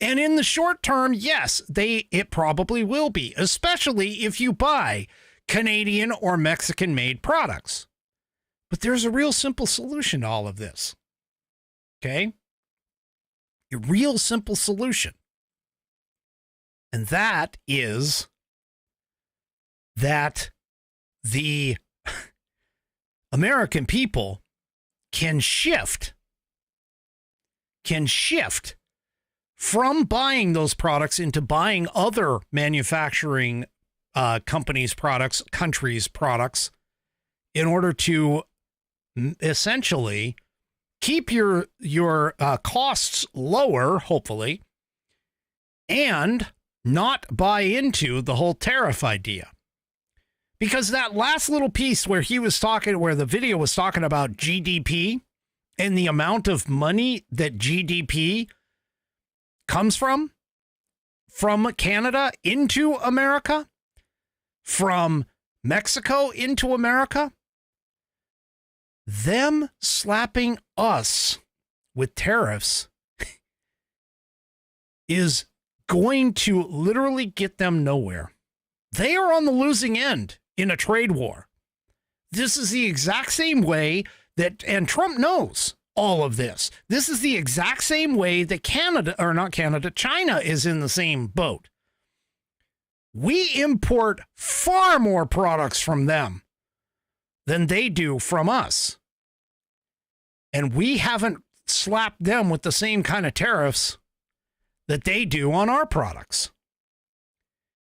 And in the short term, yes, it probably will be, especially if you buy Canadian or Mexican-made products. But there's a real simple solution to all of this. Okay? A real simple solution. And that is that the American people can shift from buying those products into buying other manufacturing companies' products, countries' products, in order to essentially keep your costs lower, hopefully, and not buy into the whole tariff idea. Because that last little piece where the video was talking about GDP and the amount of money that GDP comes from Canada into America, from Mexico into America, them slapping us with tariffs is going to literally get them nowhere. They are on the losing end in a trade war. This is the exact same way and Trump knows all of this. This is the exact same way that China is in the same boat. We import far more products from them than they do from us. And we haven't slapped them with the same kind of tariffs that they do on our products.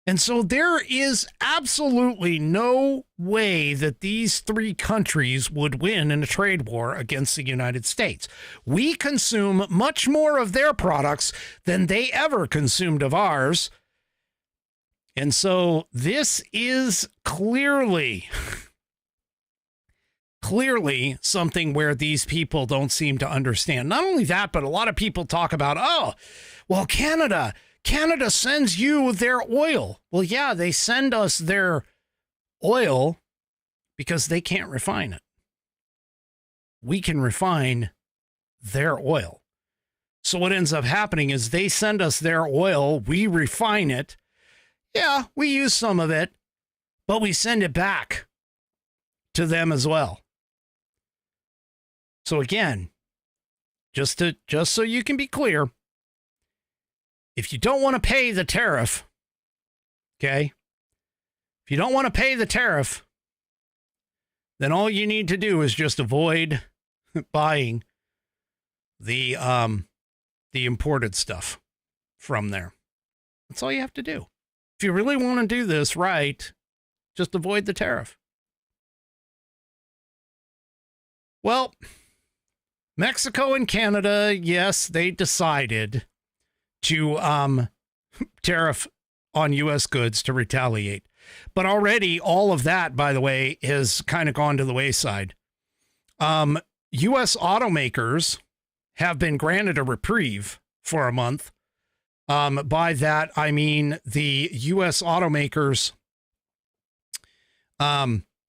And so there is absolutely no way that these three countries would win in a trade war against the United States. We consume much more of their products than they ever consumed of ours. And so this is clearly something where these people don't seem to understand. Not only that, but a lot of people talk about, Canada sends you their oil. Well, yeah, they send us their oil because they can't refine it. We can refine their oil. So what ends up happening is they send us their oil, we refine it. Yeah, we use some of it, but we send it back to them as well. So again, just so you can be clear, if you don't want to pay the tariff, okay? If you don't want to pay the tariff, then all you need to do is just avoid buying the imported stuff from there. That's all you have to do. If you really want to do this right, just avoid the tariff. Well, Mexico and Canada, yes, they decided to tariff on U.S. goods to retaliate. But already all of that, by the way, has kind of gone to the wayside. U.S. automakers have been granted a reprieve for a month. By that, I mean the U.S. automakers,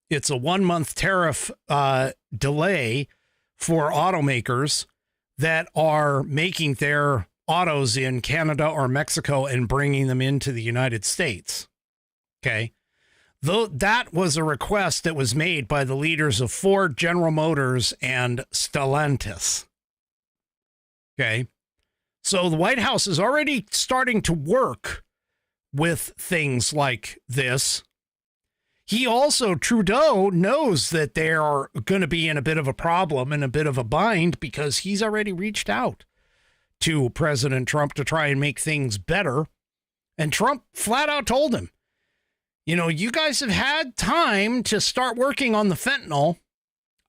it's a 1 month tariff delay for automakers that are making their autos in Canada or Mexico and bringing them into the United States. Okay. Though that was a request that was made by the leaders of Ford, General Motors, and Stellantis. Okay. So the White House is already starting to work with things like this. He also, Trudeau, knows that they are going to be in a bit of a problem and a bit of a bind because he's already reached out to President Trump to try and make things better. And Trump flat out told him, you know, you guys have had time to start working on the fentanyl.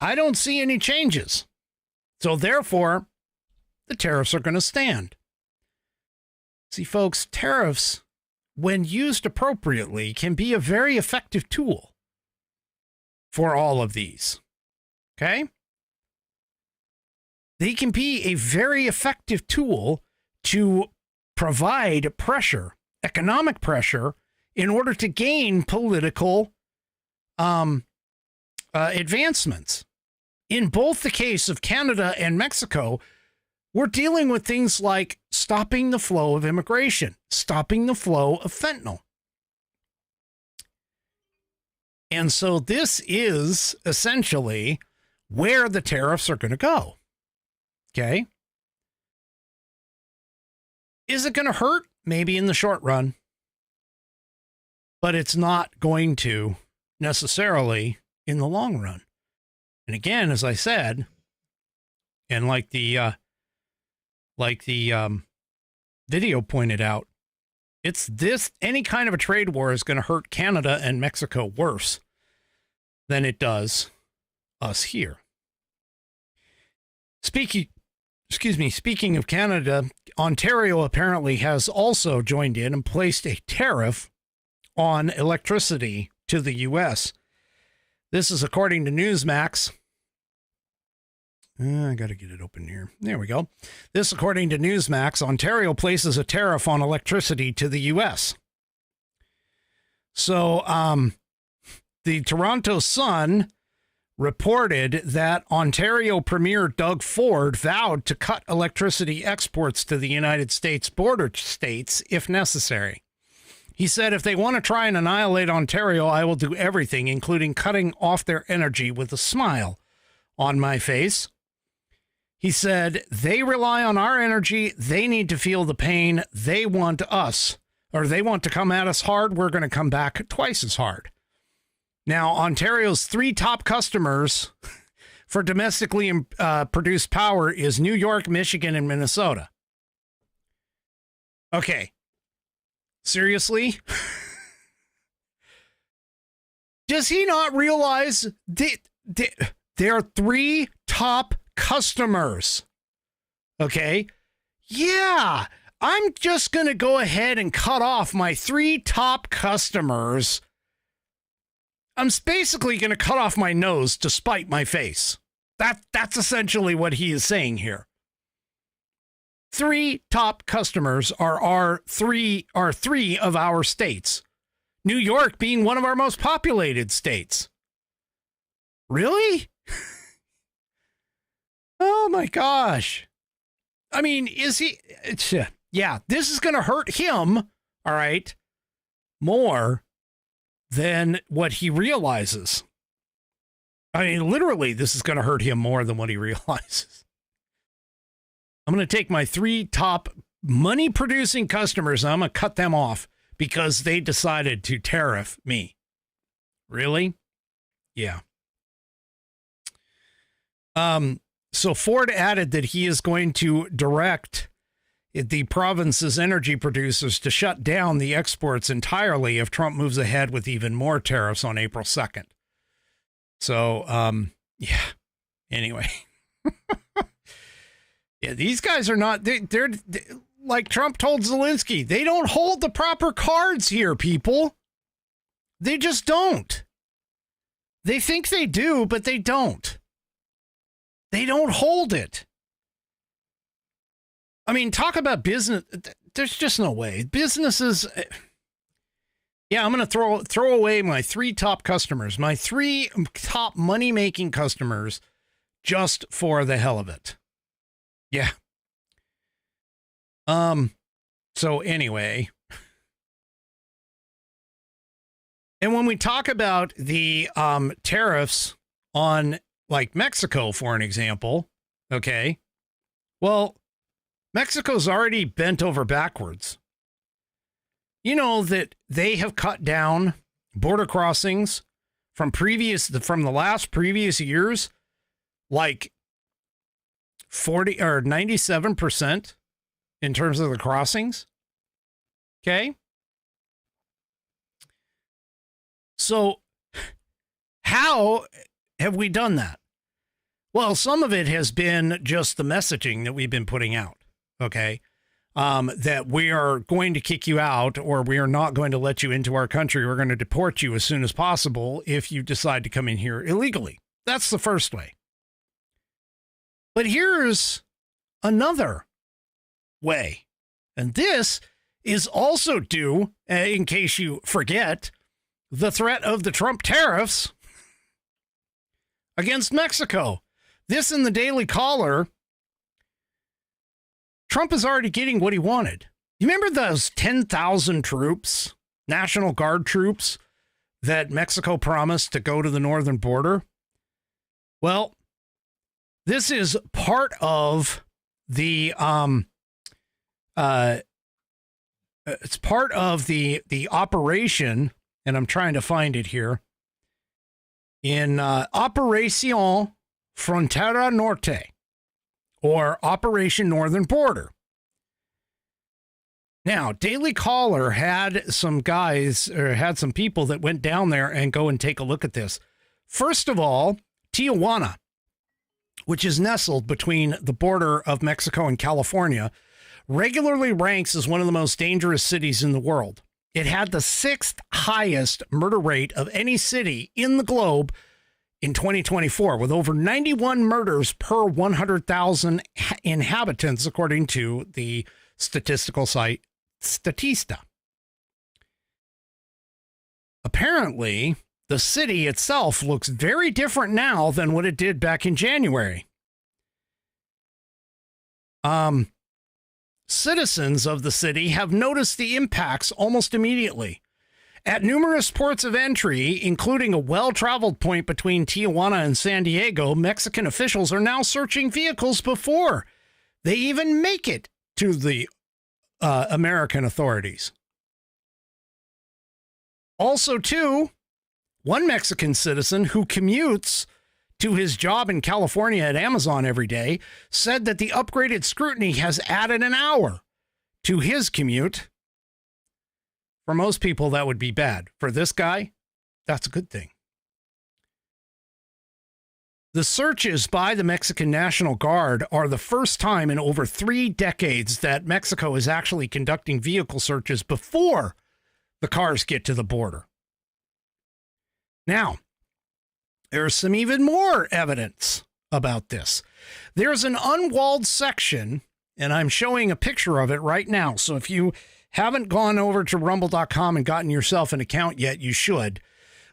I don't see any changes. So therefore, the tariffs are going to stand. See, folks, tariffs, when used appropriately, can be a very effective tool for all of these. Okay? They can be a very effective tool to provide pressure, economic pressure, in order to gain political advancements. In both the case of Canada and Mexico, we're dealing with things like stopping the flow of immigration, stopping the flow of fentanyl. And so this is essentially where the tariffs are going to go. Okay. Is it going to hurt? Maybe in the short run. But it's not going to necessarily in the long run. And again, as I said, and like the video pointed out, it's this, any kind of a trade war is going to hurt Canada and Mexico worse than it does us here. Speaking of Canada, Ontario apparently has also joined in and placed a tariff on electricity to the U.S. This is according to Newsmax. I got to get it open here. There we go. This, according to Newsmax, Ontario places a tariff on electricity to the U.S. So, the Toronto Sun reported that Ontario Premier Doug Ford vowed to cut electricity exports to the United States border states if necessary. He said, if they want to try and annihilate Ontario, I will do everything, including cutting off their energy, with a smile on my face. He said, they rely on our energy. They need to feel the pain. They want us, or they want to come at us hard. We're going to come back twice as hard. Now, Ontario's 3 top customers for domestically produced power is New York, Michigan, and Minnesota. Okay. Seriously? Does he not realize there are 3 top customers? Okay. Yeah. I'm just going to go ahead and cut off my 3 top customers. I'm basically going to cut off my nose to spite my face. That's essentially what he is saying here. 3 top customers are three of our states. New York being one of our most populated states. Really? Oh my gosh. I mean, is he? Yeah, this is going to hurt him, all right, more than what he realizes. I mean, literally, this is going to hurt him more than what he realizes. I'm going to take my 3 top money-producing customers and I'm going to cut them off because they decided to tariff me. Really? Yeah. So Ford added that he is going to direct the province's energy producers to shut down the exports entirely if Trump moves ahead with even more tariffs on April 2nd. So, yeah. Anyway. Yeah, these guys are not, they're like Trump told Zelensky, they don't hold the proper cards here, people. They just don't. They think they do, but they don't. They don't hold it. I mean, talk about business. There's just no way. Businesses. Yeah, I'm going to throw away my 3 top customers, my 3 top money-making customers, just for the hell of it. Yeah. So anyway. And when we talk about the tariffs on like Mexico, for an example, okay, well, Mexico's already bent over backwards. You know that they have cut down border crossings from the last previous years, like 40 or 97% in terms of the crossings. Okay. So how have we done that? Well, some of it has been just the messaging that we've been putting out. Okay. That we are going to kick you out, or we are not going to let you into our country. We're going to deport you as soon as possible if you decide to come in here illegally. That's the first way. But here's another way. And this is also due, in case you forget, the threat of the Trump tariffs against Mexico. This in the Daily Caller. Trump is already getting what he wanted. You remember those 10,000 troops, National Guard troops, that Mexico promised to go to the northern border? Well, this is part of the it's part of the operation, and I'm trying to find it here, in Operación Frontera Norte, or Operation Northern Border. Now, Daily Caller had some guys, or had some people that went down there and go and take a look at this. First of all, Tijuana, which is nestled between the border of Mexico and California, regularly ranks as one of the most dangerous cities in the world. It had the 6th highest murder rate of any city in the globe in 2024, with over 91 murders per 100,000 inhabitants, according to the statistical site Statista. Apparently, the city itself looks very different now than what it did back in January. Citizens of the city have noticed the impacts almost immediately. At numerous ports of entry, including a well-traveled point between Tijuana and San Diego, Mexican officials are now searching vehicles before they even make it to the American authorities. Also, too, one Mexican citizen who commutes to his job in California at Amazon every day said that the upgraded scrutiny has added an hour to his commute. For most people, that would be bad. For this guy, that's a good thing. The searches by the Mexican National Guard are the first time in over 3 decades that Mexico is actually conducting vehicle searches before the cars get to the border. Now, there's some even more evidence about this. There's an unwalled section, and I'm showing a picture of it right now. So if you haven't gone over to rumble.com and gotten yourself an account yet, you should.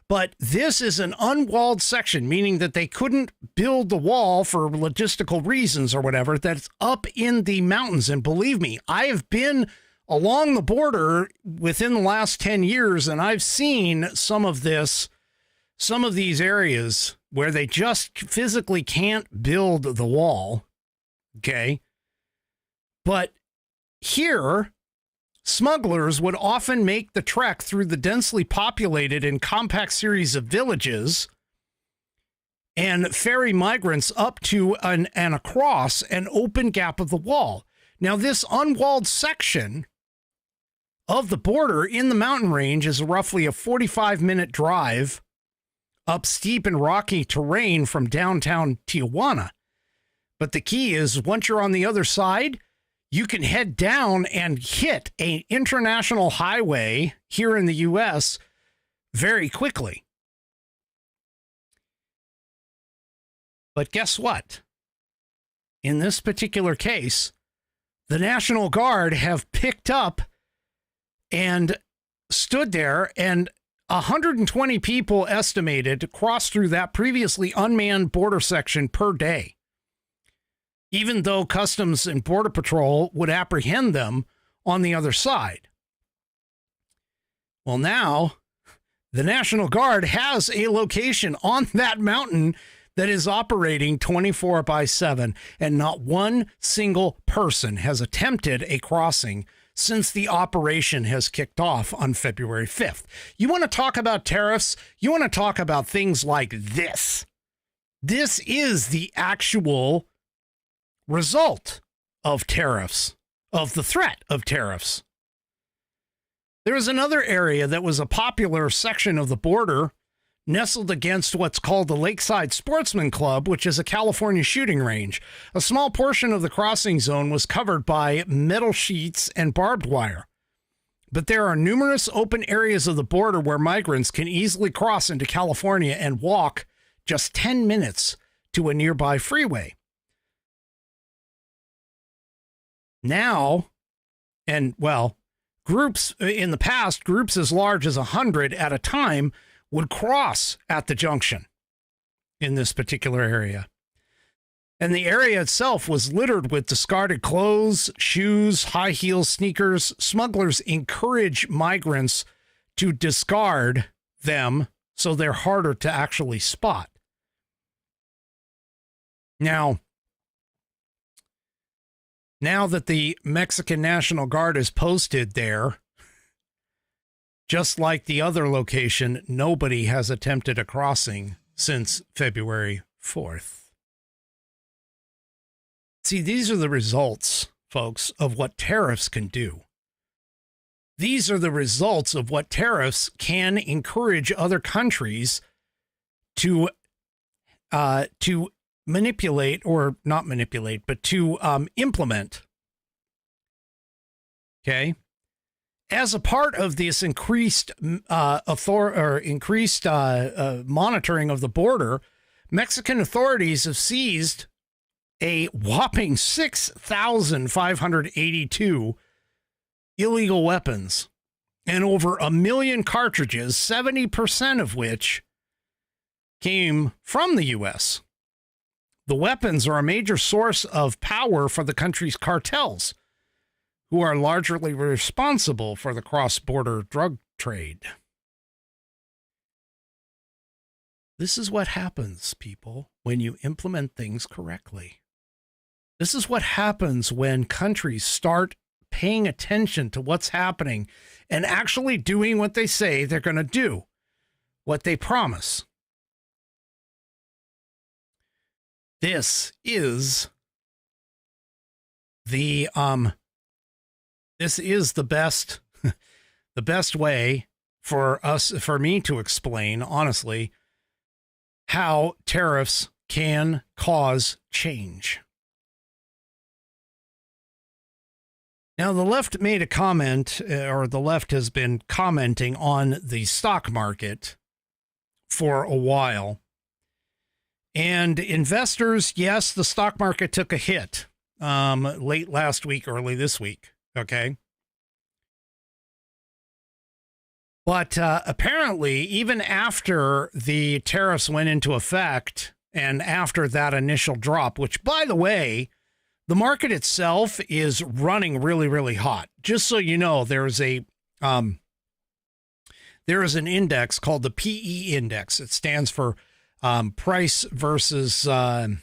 But this is an unwalled section, meaning that they couldn't build the wall for logistical reasons or whatever, that's up in the mountains. And believe me, I have been along the border within the last 10 years, and I've seen some of these areas where they just physically can't build the wall. Okay. But here, smugglers would often make the trek through the densely populated and compact series of villages and ferry migrants up to and across an open gap of the wall. Now, this unwalled section of the border in the mountain range is roughly a 45-minute drive up steep and rocky terrain from downtown Tijuana. But the key is, once you're on the other side, you can head down and hit an international highway here in the U.S. very quickly. But guess what? In this particular case, the National Guard have picked up and stood there, and 120 people estimated to cross through that previously unmanned border section per day, even though Customs and Border Patrol would apprehend them on the other side. Well, now the National Guard has a location on that mountain that is operating 24/7, and not one single person has attempted a crossing since the operation has kicked off on February 5th. You want to talk about tariffs? You want to talk about things like this? This is the actual result of tariffs, of the threat of tariffs. There is another area that was a popular section of the border nestled against what's called the Lakeside Sportsman Club, which is a California shooting range. A small portion of the crossing zone was covered by metal sheets and barbed wire. But there are numerous open areas of the border where migrants can easily cross into California and walk just 10 minutes to a nearby freeway. Now, and well, groups in the past, groups as large as 100 at a time would cross at the junction in this particular area. And the area itself was littered with discarded clothes, shoes, high heel sneakers. Smugglers encourage migrants to discard them so they're harder to actually spot. Now that the Mexican National Guard is posted there, just like the other location, nobody has attempted a crossing since February 4th. See, these are the results, folks, of what tariffs can do. These are the results of what tariffs can encourage other countries to manipulate, or not manipulate, but to implement. Okay? As a part of this increased monitoring of the border, Mexican authorities have seized a whopping 6,582 illegal weapons and over 1 million cartridges, 70% of which came from the U.S. The weapons are a major source of power for the country's cartels, who are largely responsible for the cross-border drug trade. This is what happens, people, when you implement things correctly. This is what happens when countries start paying attention to what's happening and actually doing what they say they're going to do, what they promise. This is the best the best way for me to explain, honestly, how tariffs can cause change. Now, the left made a comment, or the left has been commenting on the stock market for a while. And investors, yes, the stock market took a hit late last week, early this week. Okay. But apparently, even after the tariffs went into effect and after that initial drop, which, by the way, the market itself is running really, really hot. Just so you know, there is an index called the PE index. It stands for price versus, I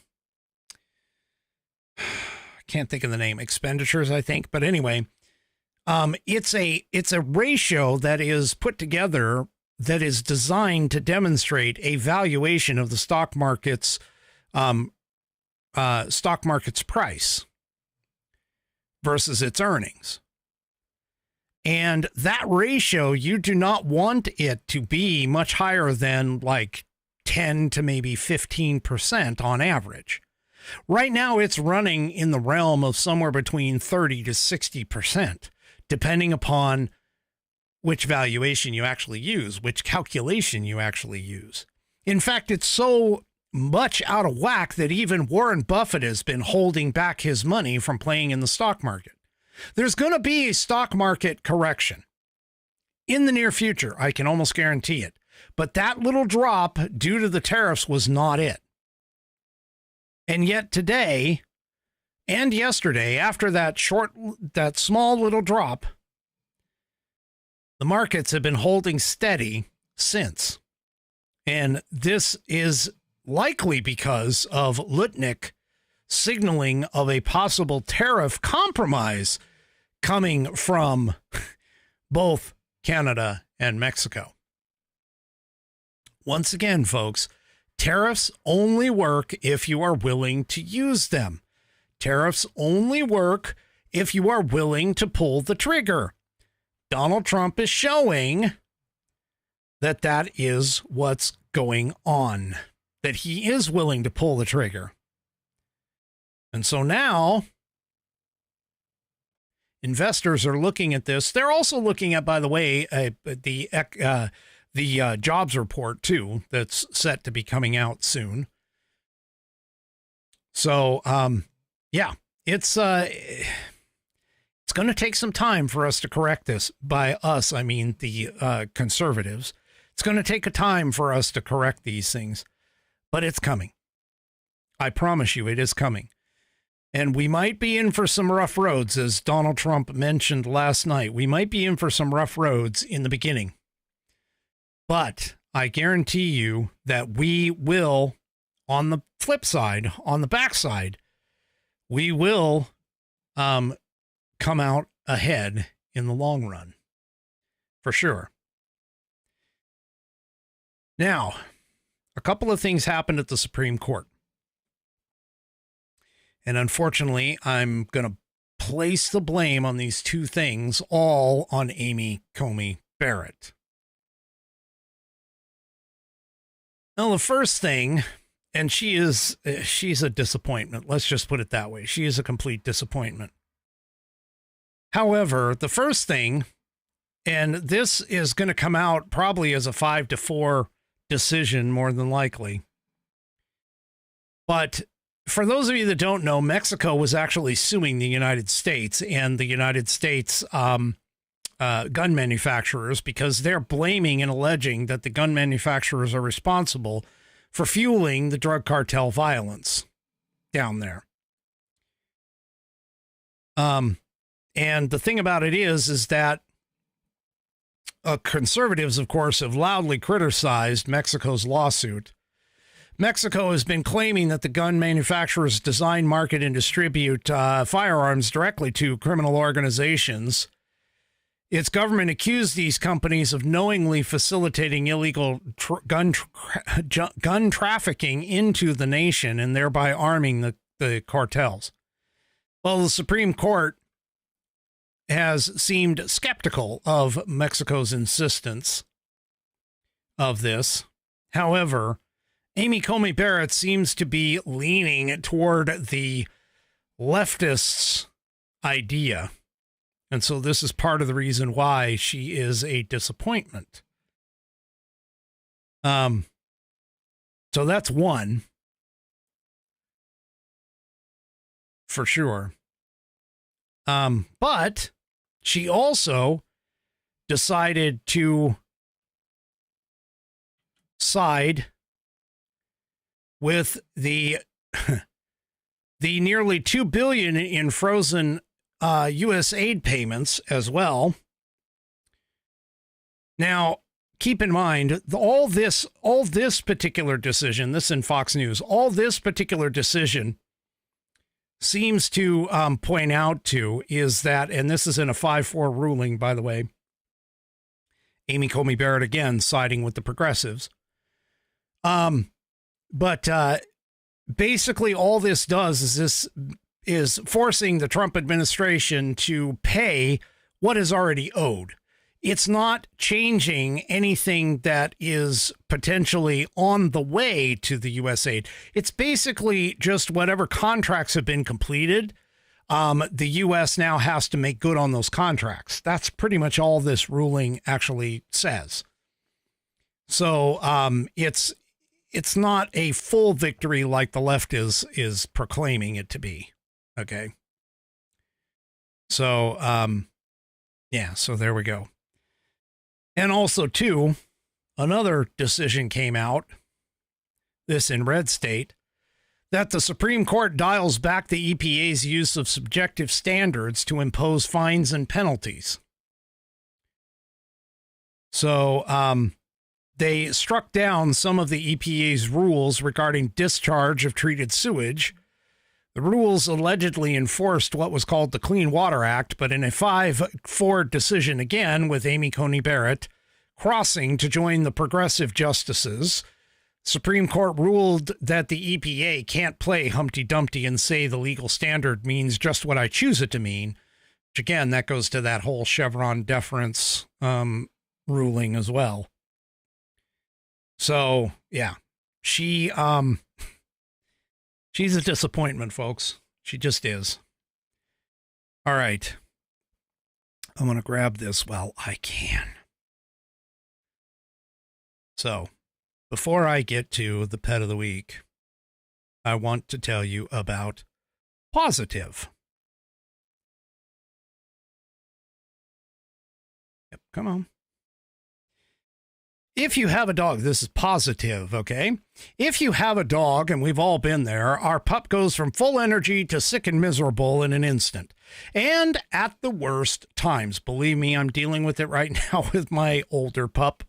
can't think of the name, expenditures, I think. But anyway, it's a ratio that is put together that is designed to demonstrate a valuation of the stock market's price versus its earnings. And that ratio, you do not want it to be much higher than like 10 to maybe 15% on average. Right now, it's running in the realm of somewhere between 30 to 60%, depending upon which valuation you actually use, which calculation you actually use. In fact, it's so much out of whack that even Warren Buffett has been holding back his money from playing in the stock market. There's going to be a stock market correction in the near future. I can almost guarantee it. But that little drop due to the tariffs was not it. And yet today and yesterday, after that small little drop, the markets have been holding steady since. And this is likely because of Lutnick signaling of a possible tariff compromise coming from both Canada and Mexico. Once again, folks, tariffs only work if you are willing to use them. Tariffs only work if you are willing to pull the trigger. Donald Trump is showing that that is what's going on, that he is willing to pull the trigger. And so now investors are looking at this. They're also looking at, by the way, the jobs report too, that's set to be coming out soon. So, yeah, it's going to take some time for us to correct this. By us, I mean the conservatives. It's going to take a time for us to correct these things, but it's coming. I promise you, it is coming. And we might be in for some rough roads, as Donald Trump mentioned last night. We might be in for some rough roads in the beginning. But I guarantee you that we will, on the flip side, on the backside, we will come out ahead in the long run, for sure. Now, a couple of things happened at the Supreme Court. And unfortunately, I'm going to place the blame on these two things all on Amy Coney Barrett. Now, the first thing, and she's a disappointment. Let's just put it that way. She is a complete disappointment. However, the first thing, and this is going to come out probably as a 5-4 decision, more than likely. But for those of you that don't know, Mexico was actually suing the United States and the United States gun manufacturers because they're blaming and alleging that the gun manufacturers are responsible for fueling the drug cartel violence down there. And the thing about it is that conservatives, of course, have loudly criticized Mexico's lawsuit. Mexico has been claiming that the gun manufacturers design, market, and distribute firearms directly to criminal organizations. Its government accused these companies of knowingly facilitating illegal gun trafficking into the nation and thereby arming the cartels. Well, the Supreme Court has seemed skeptical of Mexico's insistence of this. However, Amy Coney Barrett seems to be leaning toward the leftists' idea. And so this is part of the reason why she is a disappointment. So that's one. For sure. But she also decided to side with the nearly $2 billion in frozen U.S. aid payments as well. Now, keep in mind, all this particular decision, this in Fox News, all this particular decision seems to point out to is that, and this is in a 5-4 ruling, by the way, Amy Coney Barrett again siding with the progressives. But basically all this does is forcing the Trump administration to pay what is already owed. It's not changing anything that is potentially on the way to the U.S. aid. It's basically just whatever contracts have been completed. The U.S. now has to make good on those contracts. That's pretty much all this ruling actually says. So it's not a full victory like the left is proclaiming it to be. Okay. So, yeah, so there we go. And also, too, another decision came out, this in red state, that the Supreme Court dials back the EPA's use of subjective standards to impose fines and penalties. So, they struck down some of the EPA's rules regarding discharge of treated sewage. The rules allegedly enforced what was called the Clean Water Act, but in a 5-4 decision again with Amy Coney Barrett crossing to join the progressive justices, Supreme Court ruled that the EPA can't play Humpty Dumpty and say the legal standard means just what I choose it to mean. Which again, that goes to that whole Chevron deference ruling as well. So, yeah, she's a disappointment, folks. She just is. All right. I'm going to grab this while I can. So, before I get to the pet of the week, I want to tell you about Positive. Yep, come on. If you have a dog, this is Positive, okay? If you have a dog, and we've all been there, our pup goes from full energy to sick and miserable in an instant. And at the worst times. Believe me, I'm dealing with it right now with my older pup.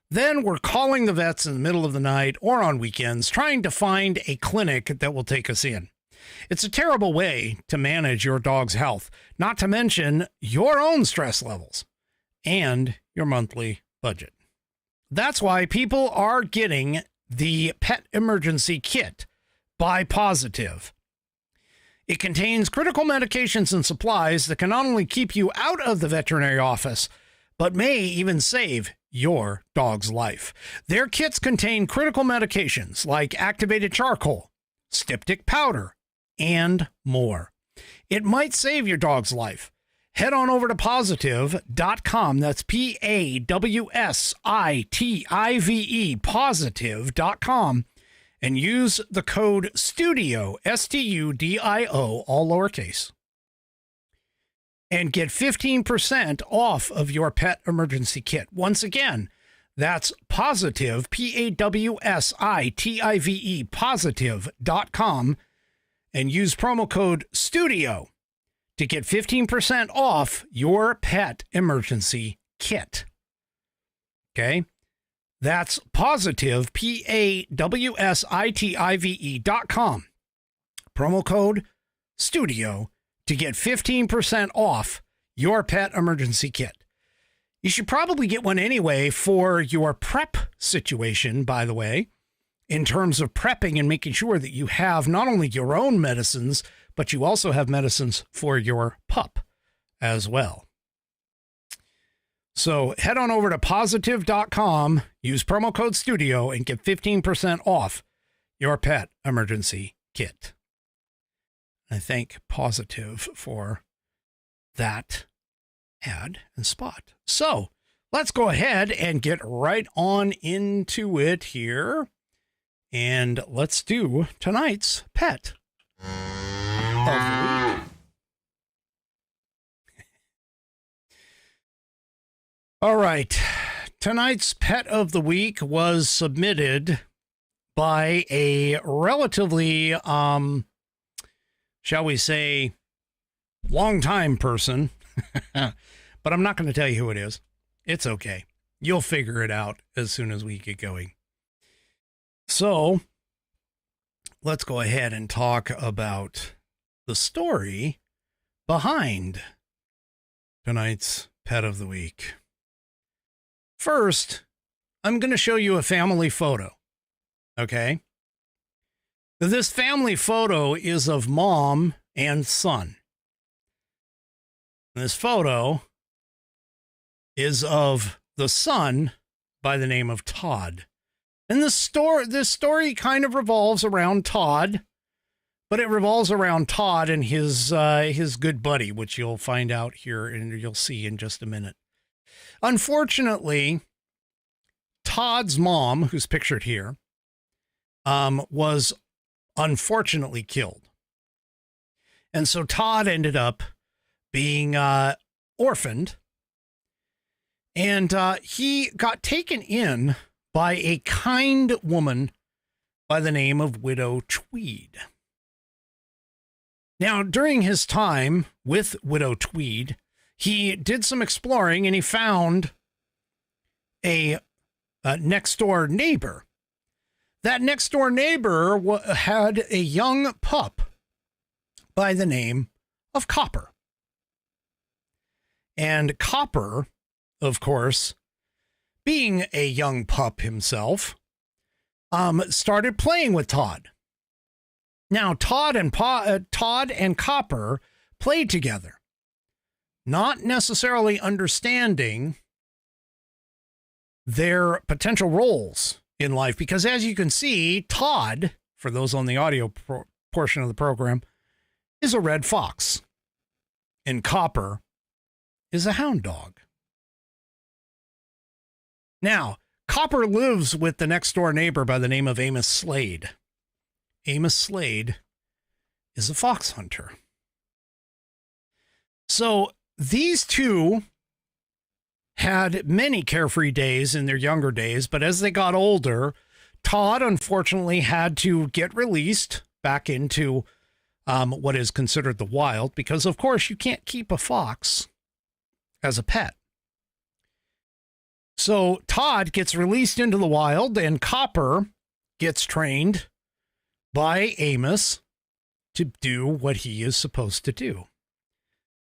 Then we're calling the vets in the middle of the night or on weekends, trying to find a clinic that will take us in. It's a terrible way to manage your dog's health, not to mention your own stress levels and your monthly budget. That's why people are getting the Pet Emergency Kit by Positive. It contains critical medications and supplies that can not only keep you out of the veterinary office, but may even save your dog's life. Their kits contain critical medications like activated charcoal, styptic powder, and more. It might save your dog's life. Head on over to positive.com. That's PAWSITIVE, positive.com, and use the code STUDIO, STUDIO, all lowercase, and get 15% off of your Pet Emergency Kit. Once again, that's Positive, PAWSITIVE, positive.com, and use promo code STUDIO to get 15% off your Pet Emergency Kit. Okay? That's Positive, PAWSITIVE.com. Promo code STUDIO to get 15% off your Pet Emergency Kit. You should probably get one anyway for your prep situation, by the way, in terms of prepping and making sure that you have not only your own medicines, but you also have medicines for your pup as well. So head on over to positive.com, use promo code STUDIO, and get 15% off your Pet Emergency Kit. I thank Positive for that ad and spot. So let's go ahead and get right on into it here. And let's do tonight's pet of the week. All right. Tonight's pet of the week was submitted by a relatively, shall we say, long-time person. But I'm not going to tell you who it is. It's okay. You'll figure it out as soon as we get going. So let's go ahead and talk about the story behind tonight's pet of the week. First, I'm going to show you a family photo. Okay? This family photo is of mom and son. This photo is of the son by the name of Todd. And this story kind of revolves around Todd, but it revolves around Todd and his good buddy, which you'll find out here and you'll see in just a minute. Unfortunately, Todd's mom, who's pictured here, was unfortunately killed. And so Todd ended up being orphaned, and he got taken in by a kind woman by the name of Widow Tweed. Now, during his time with Widow Tweed, he did some exploring and he found a next door neighbor. That next door neighbor had a young pup by the name of Copper. And Copper, of course, being a young pup himself, started playing with Todd. Now, Todd and Copper played together, not necessarily understanding their potential roles in life, because as you can see, Todd, for those on the audio portion of the program, is a red fox, and Copper is a hound dog. Now, Copper lives with the next door neighbor by the name of Amos Slade. Amos Slade is a fox hunter. So these two had many carefree days in their younger days, but as they got older, Todd unfortunately had to get released back into what is considered the wild, because of course you can't keep a fox as a pet. So Todd gets released into the wild, and Copper gets trained by Amos to do what he is supposed to do,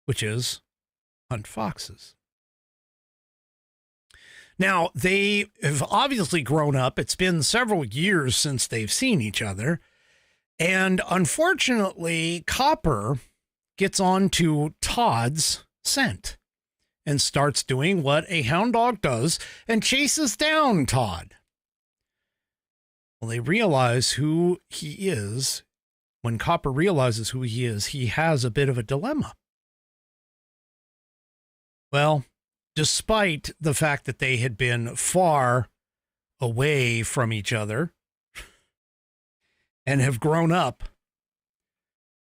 which is hunt foxes. Now, they have obviously grown up. It's been several years since they've seen each other. And unfortunately, Copper gets on to Todd's scent and starts doing what a hound dog does and chases down Todd. Well, they realize who he is. When Copper realizes who he is, he has a bit of a dilemma. Well, despite the fact that they had been far away from each other and have grown up,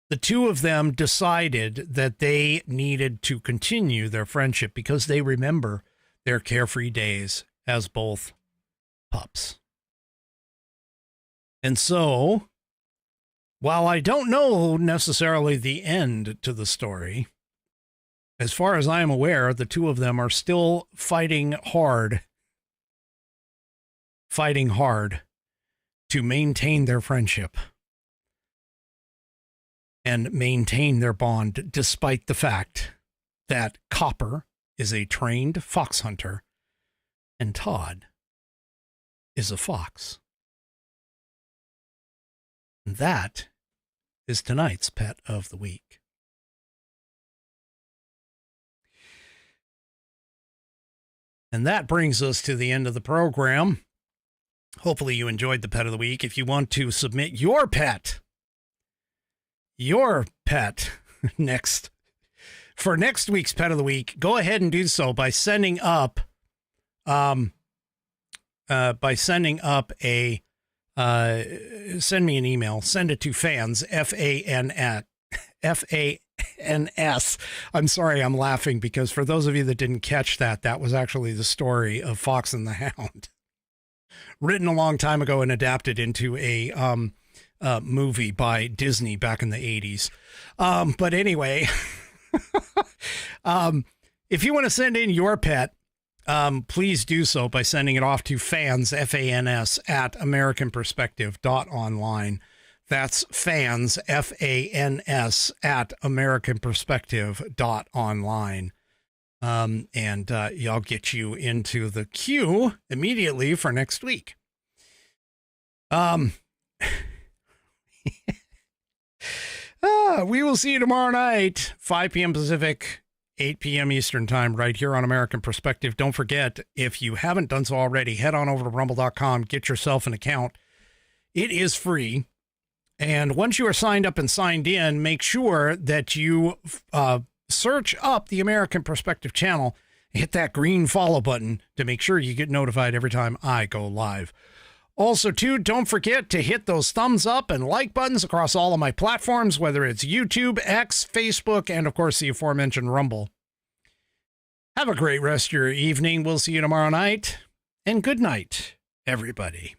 the two of them decided that they needed to continue their friendship because they remember their carefree days as both pups. And so, while I don't know necessarily the end to the story, as far as I am aware, the two of them are still fighting hard to maintain their friendship and maintain their bond, despite the fact that Copper is a trained fox hunter and Todd is a fox. And that is tonight's Pet of the Week. And that brings us to the end of the program. Hopefully you enjoyed the Pet of the Week. If you want to submit your pet next for next week's Pet of the Week, go ahead and do so by sending up send me an email. Send it to fans, F-A-N-S. I'm sorry, I'm laughing because for those of you that didn't catch that, that was actually the story of Fox and the Hound, written a long time ago and adapted into a movie by Disney back in the 80s. But anyway, if you want to send in your pet, please do so by sending it off to fans, F-A-N-S, at AmericanPerspective.online. That's fans, F-A-N-S, at AmericanPerspective.online. And I'll get you into the queue immediately for next week. We will see you tomorrow night, 5 p.m. Pacific, 8 p.m. Eastern time, right here on American Perspective. Don't forget, if you haven't done so already, head on over to rumble.com, get yourself an account. It is free. And once you are signed up and signed in, make sure that you search up the American Perspective channel, hit that green follow button to make sure you get notified every time I go live. Also, too, don't forget to hit those thumbs up and like buttons across all of my platforms, whether it's YouTube, X, Facebook, and, of course, the aforementioned Rumble. Have a great rest of your evening. We'll see you tomorrow night. And good night, everybody.